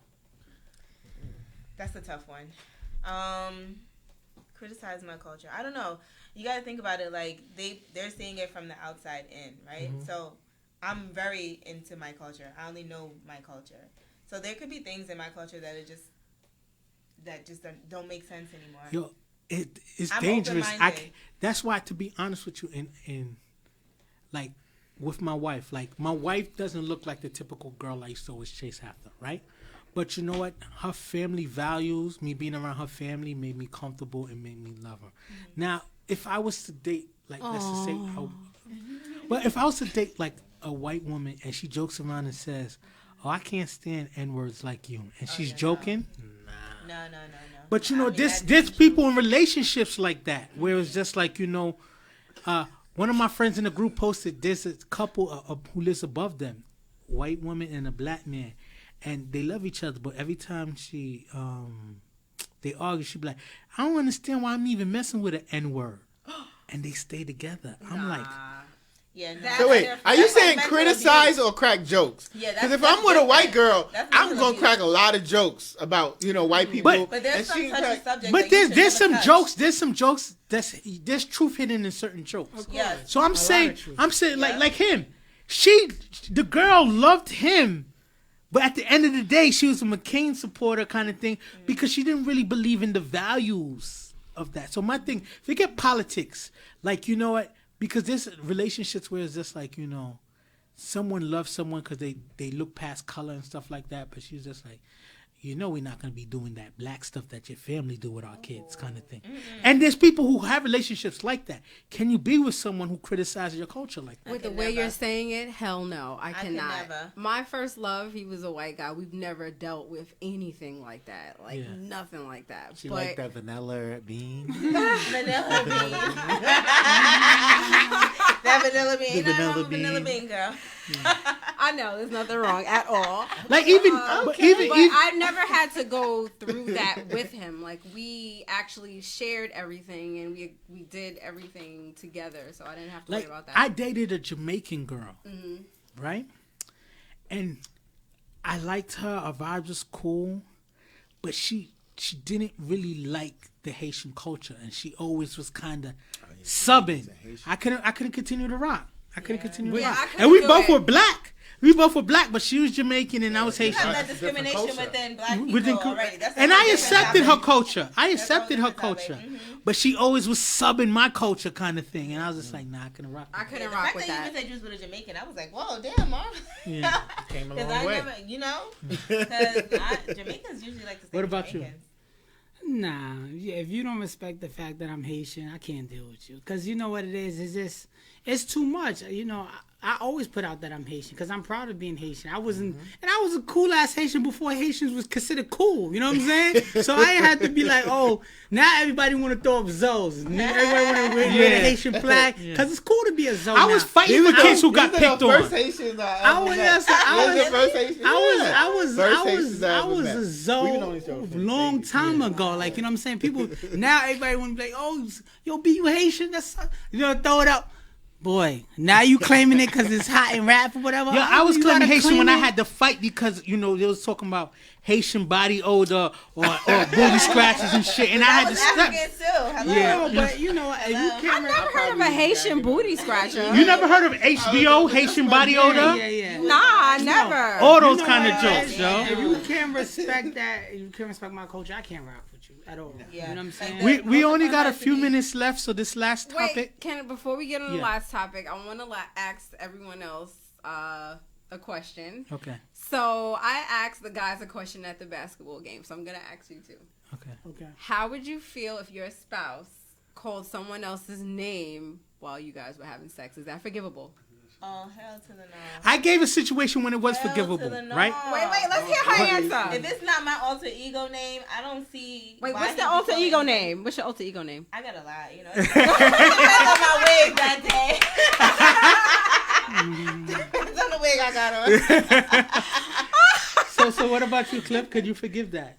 That's a tough one. Criticize my culture. I don't know. You got to think about it. Like they're seeing it from the outside in, right? Mm-hmm. So I'm very into my culture. I only know my culture. So there could be things in my culture that just don't make sense anymore. Yo, it's I'm dangerous. open-minded. That's why, to be honest with you, in like with my wife, like my wife doesn't look like the typical girl I used to always chase after, right? But you know what? Her family values, me being around her family made me comfortable and made me love her. Mm-hmm. Now, if I was to date, like, let's just say, but if I was to date like a white woman and she jokes around and says, "Oh, I can't stand N-words like you," and she's joking, No. But you know, I mean, there's people in relationships like that where it's just like, you know, one of my friends in the group posted there's a couple who lives above them, white woman and a black man, and they love each other. But every time they argue, she be like, I don't understand why I'm even messing with an N-word, and they stay together. I'm like. Yeah, So wait, are you saying criticize or crack jokes? Yeah, because if I'm with a white girl, I'm gonna abuse. crack a lot of jokes about white people. But there's some touchy subjects. But there's some jokes. There's some jokes there's truth hidden in certain jokes. Yes. So I'm saying like him. The girl loved him, but at the end of the day, she was a McCain supporter kind of thing because she didn't really believe in the values of that. So my thing, forget politics. Like, you know what? Because there's relationships where it's just like, you know, someone loves someone because they look past color and stuff like that. But she's just like, you know, we're not going to be doing that black stuff that your family do with our kids kind of thing. And there's people who have relationships like that. Can you be with someone who criticizes your culture like that? With the way you're saying it, hell no. I cannot. Can never. My first love, he was a white guy. We've never dealt with anything like that. Like, nothing like that. She like that vanilla bean. Vanilla bean. That vanilla bean. The I'm a vanilla vanilla bean. bean girl. I know, there's nothing wrong at all. Like even But even I never had to go through that with him. Like, we actually shared everything and we did everything together, so I didn't have to worry about that. I dated a Jamaican girl, right? And I liked her. Our vibe was cool, but she didn't really like the Haitian culture, and she always was kind of subbing. I couldn't continue to rock. I couldn't continue to rock. And we both were black. We both were black, but she was Jamaican and I was Haitian. You have that discrimination within black people already. That's And I accepted her topic. culture. But she always was subbing my culture kind of thing. And I was just like, nah, I couldn't rock with I couldn't The rock fact with that that. you even said you was with a Jamaican, I was like, whoa, damn, mom. Yeah. Came a Because long I way. never, you know, because Jamaicans usually like to stay What with about you? Jamaicans. Nah, yeah, if you don't respect the fact that I'm Haitian, I can't deal with you. Because you know what it is? It's too much. You know, I always put out that I'm Haitian because I'm proud of being Haitian. I wasn't, and I was a cool ass Haitian before Haitians was considered cool. You know what I'm saying? So I ain't had to be like, oh, now everybody want to throw up Zoes. Everybody want to wear the Haitian flag because it's cool to be a Zoe. I was fighting for kids who got picked on. I was a Zoe long time ago. Like, you know what I'm saying? People, now everybody want to be like, oh, yo, B, you Haitian? That's, you know, throw it up. Boy, now you claiming it because it's hot in rap or whatever. Yeah, I was You claiming gotta Haitian claim when I it. had to fight because, you know, they was talking about Haitian body odor or booty scratches and shit. And I had to step. African too. Hello. Yeah. But you know, you I've can't. never heard of a Haitian booty scratcher. You never heard of HBO, Haitian body odor? Yeah. Nah, never. All those You know kind of what? jokes, yo. If you can't respect that, if you can't respect my culture, I can't rock with you at all. Yeah. You know what I'm saying? We only got a few minutes left, so this last topic. Wait, before we get on the Yeah. last topic, I want to ask everyone else a question. Okay. So I asked the guys a question at the basketball game, so I'm gonna ask you too. Okay. How would you feel if your spouse called someone else's name while you guys were having sex? Is that forgivable? Oh, hell to the no. I gave a situation when it was Hell to forgivable, the no. right? Wait, let's hear her answer. If it's not my alter ego name, I don't see. Wait, why what's he the alter calling ego it- name? What's your alter ego name? I got a lot, you know. It depends on my wig that day. Depends on the wig I got on. So what about you, Cliff? Could you forgive that?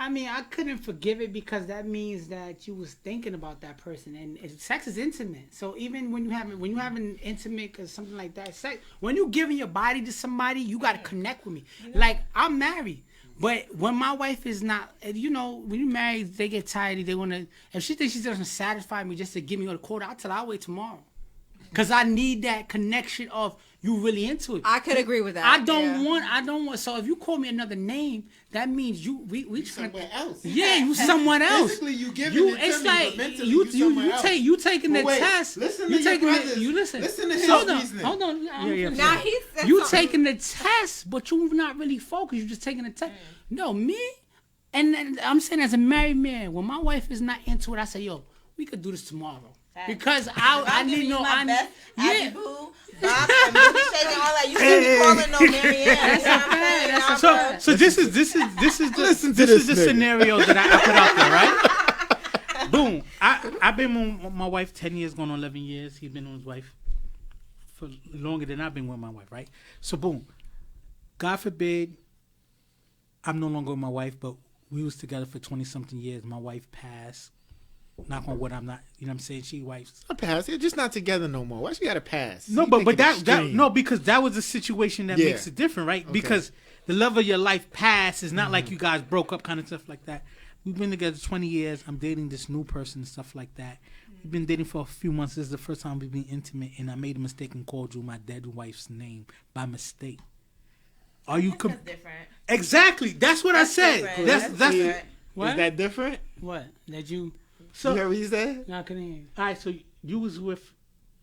I mean, I couldn't forgive it because that means that you was thinking about that person, and sex is intimate. So even when you having intimate or something like that, sex, when you giving your body to somebody, you gotta connect with me. Like, I'm married, but when my wife is not, you know, when you married, they get tired. They wanna, if she thinks she's gonna satisfy me just to give me a quota, I'll tell her I'll wait tomorrow, cause I need that connection of you really into it. I could agree with that. I don't want. So if you call me another name, that means we Somewhere else. Yeah, you someone else. Physically, you giving You, it it's to me, like but mentally, you somewhere else. taking the But wait, test. listen to you your taking brothers. you listen. Listen to his Hold on, reasoning. hold on. Yeah. Now he said You something. taking the test, but you not really focused. You just taking the test. No, me, and I'm saying as a married man, when my wife is not into it, I say, yo, we could do this tomorrow. Because I need no. My best yeah. boo, Bob, and booty shaking all that. You shouldn't be calling no Marianne. So this is the scenario that I put out there, right? Boom. I've been with my wife 10 years, going on 11 years. He's been with his wife for longer than I've been with my wife, right? So boom. God forbid, I'm no longer with my wife, but we was together for 20-something years. My wife passed. Knock on wood, I'm not. You know what I'm saying? She wife's. Not pass. They're just not together no more. Why she got to pass? No, but that no, because that was a situation that makes it different, right? Okay. Because the love of your life passed. It's not like you guys broke up, kind of stuff like that. We've been together 20 years. I'm dating this new person, stuff like that. We've been dating for a few months. This is the first time we've been intimate, and I made a mistake and called you my dead wife's name by mistake. Are you that's different? Exactly. That's what I said. Different. That's what? Is that different? What? That you? So, you heard what you said? Not gonna hear. All right. So you was with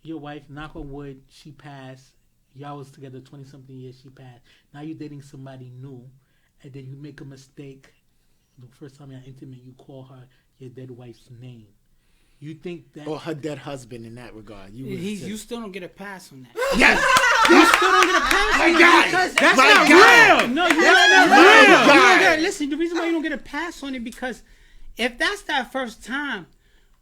your wife. Knock on wood. She passed. Y'all was together 20-something years. She passed. Now you're dating somebody new, and then you make a mistake. The first time you're intimate, you call her your dead wife's name. You think that? Or her dead husband in that regard. You still don't get a pass on that. Yes. You still don't get a pass on that. That's My not God. real. No, that's not real. Listen, the reason why you don't get a pass on it because if that's that first time,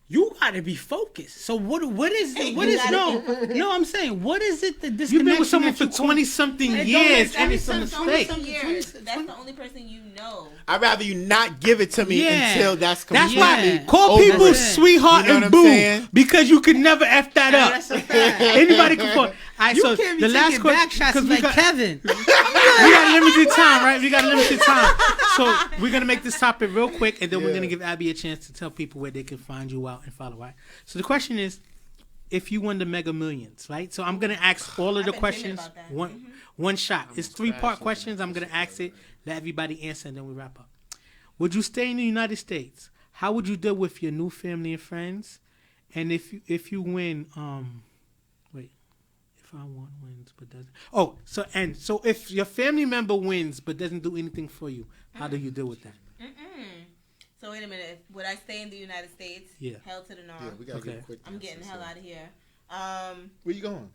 you gotta be focused. So what is it? What is no? I'm saying what is it that this? You've been with someone for 20-something years, and it's a mistake. That's the only person you know. I'd rather you not give it to me until that's completely. That's why call people sweetheart and boo because you could never f that up. That's a fact. Anybody can call. Right, you so can't be the last taking back shots like Kevin. We got limited time, right? We got limited time. So we're going to make this topic real quick, and then we're going to give Abby a chance to tell people where they can find you out and follow, right? So the question is, if you won the Mega Millions, right? So I'm going to ask all of the questions one shot. It's 3-part questions. I'm going to ask it, let everybody answer, and then we wrap up. Would you stay in the United States? How would you deal with your new family and friends? And if you win, if I won wins but doesn't. So if your family member wins but doesn't do anything for you, how do you deal with that? So wait a minute. Would I stay in the United States? Yeah. Hell to the norm. Yeah, we gotta get a quick. I'm getting the hell out of here. Where you going?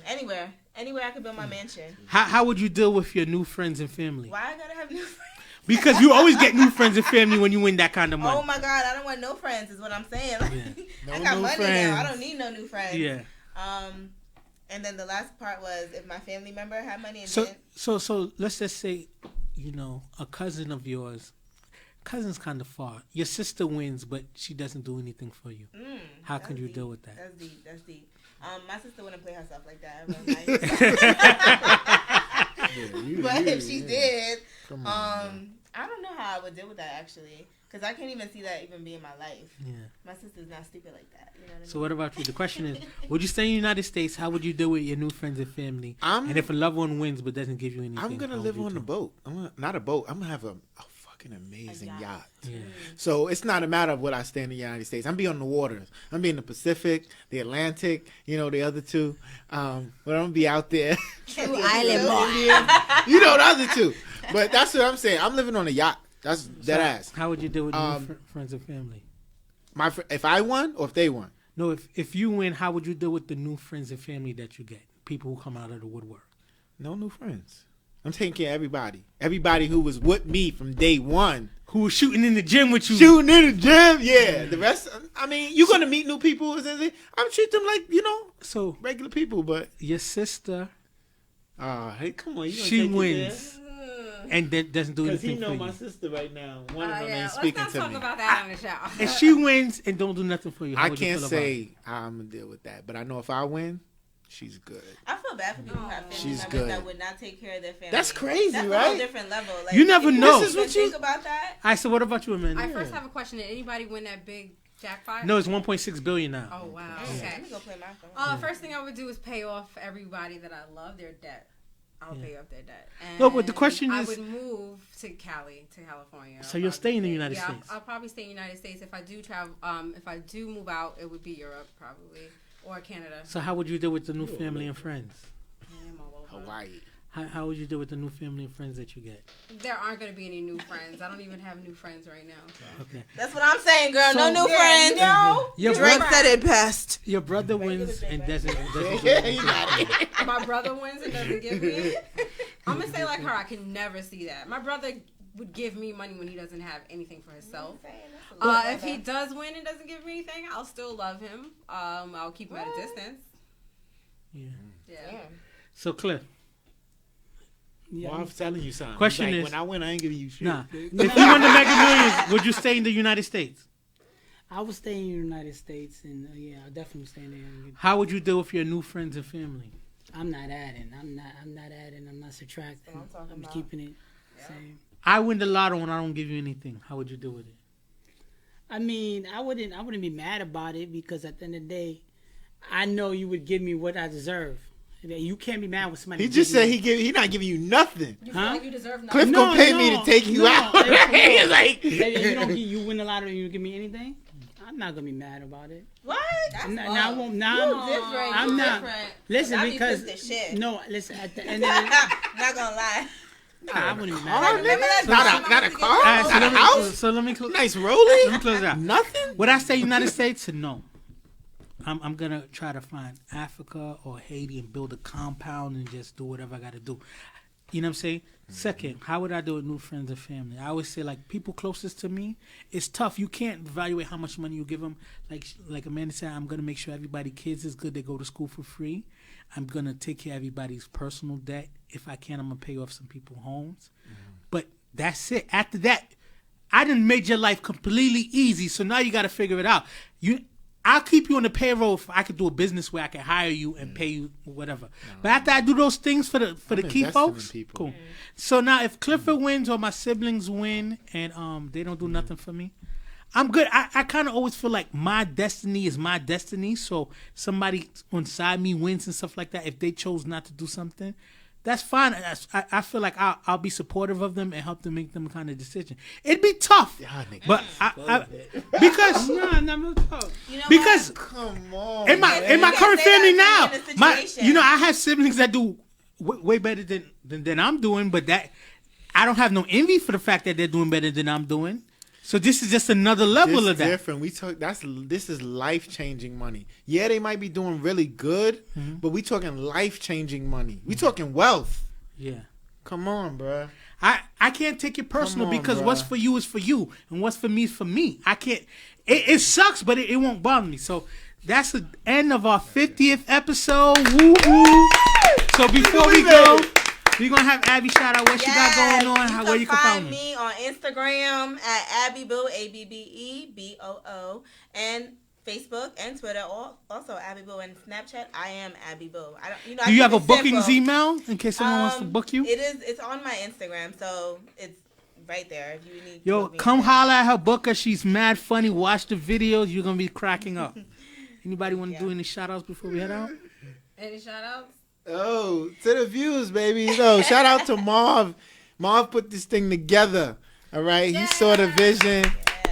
Anywhere I could build my mansion. How would you deal with your new friends and family? Why I gotta have new friends? Because you always get new friends and family when you win that kind of money. Oh my God, I don't want no friends. Is what I'm saying. Like, Yeah. I got money friends. now. I don't need no new friends. Yeah. And then the last part was if my family member had money and so let's just say, a cousin of yours, cousin's kind of far. Your sister wins, but she doesn't do anything for you. How can you deal with that? That's deep. My sister wouldn't play herself like that. But if she did, I don't know how I would deal with that actually. Because I can't even see that even being my life. Yeah. My sister's not stupid like that. You know what I mean? So what about you? The question is, would you stay in the United States? How would you deal with your new friends and family? And if a loved one wins but doesn't give you anything? I'm going to live on the boat. Not a boat. I'm going to have a fucking amazing yacht. Yeah. So it's not a matter of what I stay in the United States. I'm be on the waters. I'm be in the Pacific, the Atlantic, the other two. But I'm going to be out there. True island boy. The other two. But that's what I'm saying. I'm living on a yacht. That's dead ass. How would you deal with new friends and family? If I won or if they won? No, if you win, how would you deal with the new friends and family that you get? People who come out of the woodwork. No new friends. I'm taking care of everybody. Everybody who was with me from day one. Who was shooting in the gym with you. Shooting in the gym, yeah. The rest, you're going to meet new people. I'm treat them like, so regular people, but. Your sister. Hey, come on. She wins. And that doesn't do anything for you. Because he know my sister right now. One of them ain't speaking to me. Let's not talk about that on the show. And she wins and don't do nothing for you. I can't say I'm going to deal with that. But I know if I win, she's good. I feel bad for people who have family members that would not take care of their family. That's crazy, That's right? That's a whole different level. Like, you never know. This is what you think about that. All right, so what about you, Amanda? I first have a question. Did anybody win that big jackpot? No, it's $1.6 billion now. Oh, wow. Okay. Let me go play my phone. First thing I would do is pay off everybody that I love their debt. I'll pay off their debt. And no, but the question is, I would move to California. So you'll stay in the United States? I'll probably stay in the United States. If I do travel, if I do move out, it would be Europe probably or Canada. So how would you deal with the new family and friends? Hawaii. How would you do with the new family and friends that you get? There aren't going to be any new friends. I don't even have new friends right now. Okay. That's what I'm saying, girl. So- no new friends. No. Your Drake brother, said it best. your brother wins and doesn't Yeah, you got it. My brother wins and doesn't give me. I'm going to say like her, I can never see that. My brother would give me money when he doesn't have anything for himself. If he does win and doesn't give me anything, I'll still love him. I'll keep him at a distance. Yeah. So Cliff, Yeah. Well, I'm telling you something. Question He's like, is- when I win, I ain't giving you shit. nah. If you won the Mega Millions, would you stay in the United States? I would stay in the United States, and yeah, I'll definitely stay in there. How would you deal with your new friends and family? I'm not adding. I'm not adding. I'm not subtracting. I'm talking I'm about. keeping it same. I win the lotto and I don't give you anything. How would you deal with it? I mean, I wouldn't be mad about it because at the end of the day, I know you would give me what I deserve. You can't be mad with somebody. He just said he not giving you nothing. You feel like you deserve nothing? Cliff gonna pay me to take you out. He's like, you win the lottery and you give me anything. I'm not gonna be mad about it. What? I won't. Nah, different. I'm You not. different. Listen, I be because pissed as shit. no, listen. At the end of the day, Not gonna lie. I wouldn't be car, mad. Remember that nigga? time Not I a was car? All right, Not a house? so let me close. Nice Let rolling? me close it out. Nothing? Would I say United States? No. I'm gonna try to find Africa or Haiti and build a compound and just do whatever I gotta do. You know what I'm saying? Second, how would I do with new friends and family? I always say like people closest to me. It's tough. You can't evaluate how much money you give them. Like Amanda said, I'm gonna make sure everybody kids is good. They go to school for free. I'm gonna take care of everybody's personal debt. If I can, I'm gonna pay off some people's homes. But that's it. After that, I done made your life completely easy. So now you got to figure it out. I'll keep you on the payroll if I could do a business where I can hire you and pay you whatever. But after I do those things for the key investing in folks, people. cool. So now if Clifford wins or my siblings win and they don't do nothing for me, I'm good. I kind of always feel like my destiny is my destiny. So somebody on side me wins and stuff like that. If they chose not to do something, that's fine. I feel like I'll be supportive of them and help them make them kind of decision. It'd be tough, but because No, tough. You know because Come on. in my You current gotta say family that now, in a my situation. I have siblings that do way better than I'm doing, but that I don't have no envy for the fact that they're doing better than I'm doing. So this is just another level This of that. different. This is life changing money. Yeah, they might be doing really good, but we talking life changing money. We talking wealth. Yeah. Come on, bruh. I can't take it personal Come on, because bruh. what's for you is for you, and what's for me is for me. I can't. It sucks, but it won't bother me. So that's the end of our 50th episode. Woo woo. So before we go, we're gonna have Abby shout out what she got going on, where you can find me on Instagram at AbbieBoo, AbbieBoo, and Facebook and Twitter. Also AbbieBoo and Snapchat. I am AbbieBoo. Do you have a bookings email in case someone wants to book you? It's on my Instagram, so it's right there. If you need. Yo, come holler at her booker. She's mad funny. Watch the videos. You're gonna be cracking up. Anybody want to do any shout outs before we head out? Any shout outs? Oh, to the views, baby. No, shout out to Marv. Marv put this thing together. All right. He saw the vision.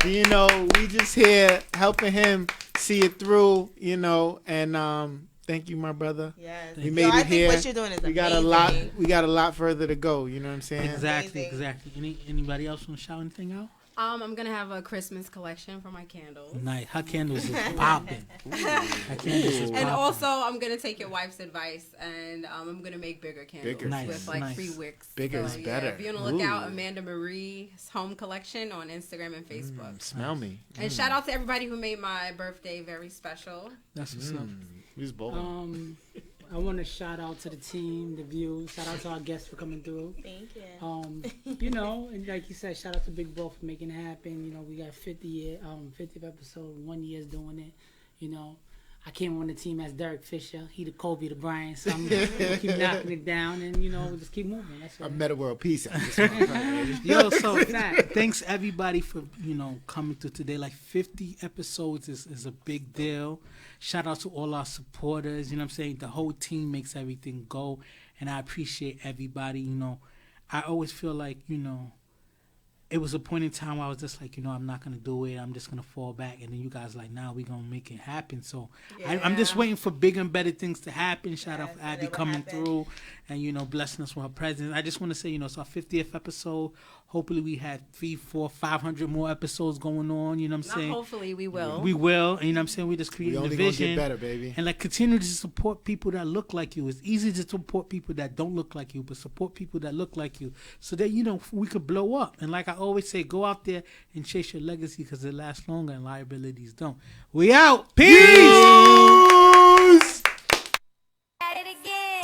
You know, we just here helping him see it through, you know, and thank you, my brother. Yes. We made it I think here. what you're doing is We got amazing. we got a lot further to go, you know what I'm saying? Exactly. Amazing. Anybody else want to shout anything out? I'm gonna have a Christmas collection for my candles. Nice. Her candles is popping. Her candles is popping. And also, I'm gonna take your wife's advice, and I'm gonna make bigger candles Bigger. Nice, with like nice. free wicks. Bigger is better. Be on the lookout, Ooh. Amanda Marie's home collection on Instagram and Facebook. Smell me. And shout out to everybody who made my birthday very special. That's what's up. He's bold. I want to shout out to the team, the Views. Shout out to our guests for coming through. Thank you. You know, and like you said, shout out to Big Bro for making it happen. You know, we got 50th episode, 1 year's doing it. You know, I came on the team as Derek Fisher. He the Kobe, the Bryant. So I'm gonna keep knocking it down, and you know, we'll just keep moving. That's I what. met a world peace. Out of this motherfucker. Yo, so Fact. thanks everybody for, coming through today. Like 50 episodes is a big deal. Shout out to all our supporters. You know what I'm saying? The whole team makes everything go. And I appreciate everybody. You know, I always feel like, it was a point in time where I was just like, I'm not gonna do it. I'm just gonna fall back. And then you guys like, nah, we gonna make it happen. So I'm just waiting for bigger and better things to happen. Shout out for Abby coming through and blessing us with her presence. I just want to say, it's our 50th episode. Hopefully we had 300, 400, 500 more episodes going on. You know what I'm saying? Hopefully we will. We will. And you know what I'm saying? We just creating the vision. Gonna get better, baby. And like continue to support people that look like you. It's easy to support people that don't look like you, but support people that look like you, so that we could blow up. And like I always say, go out there and chase your legacy because it lasts longer and liabilities don't. We out. Peace.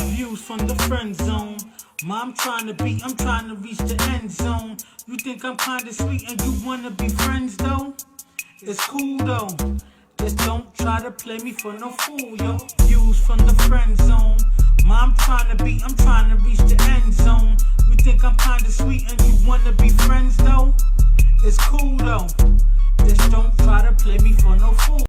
Views from the friend zone. I'm trying to reach the end zone. You think I'm kinda sweet and you wanna be friends though? It's cool though. Just don't try to play me for no fool, yo. Views from the friend zone. I'm trying to reach the end zone. You think I'm kinda sweet and you wanna be friends though? It's cool though. Just don't try to play me for no fool.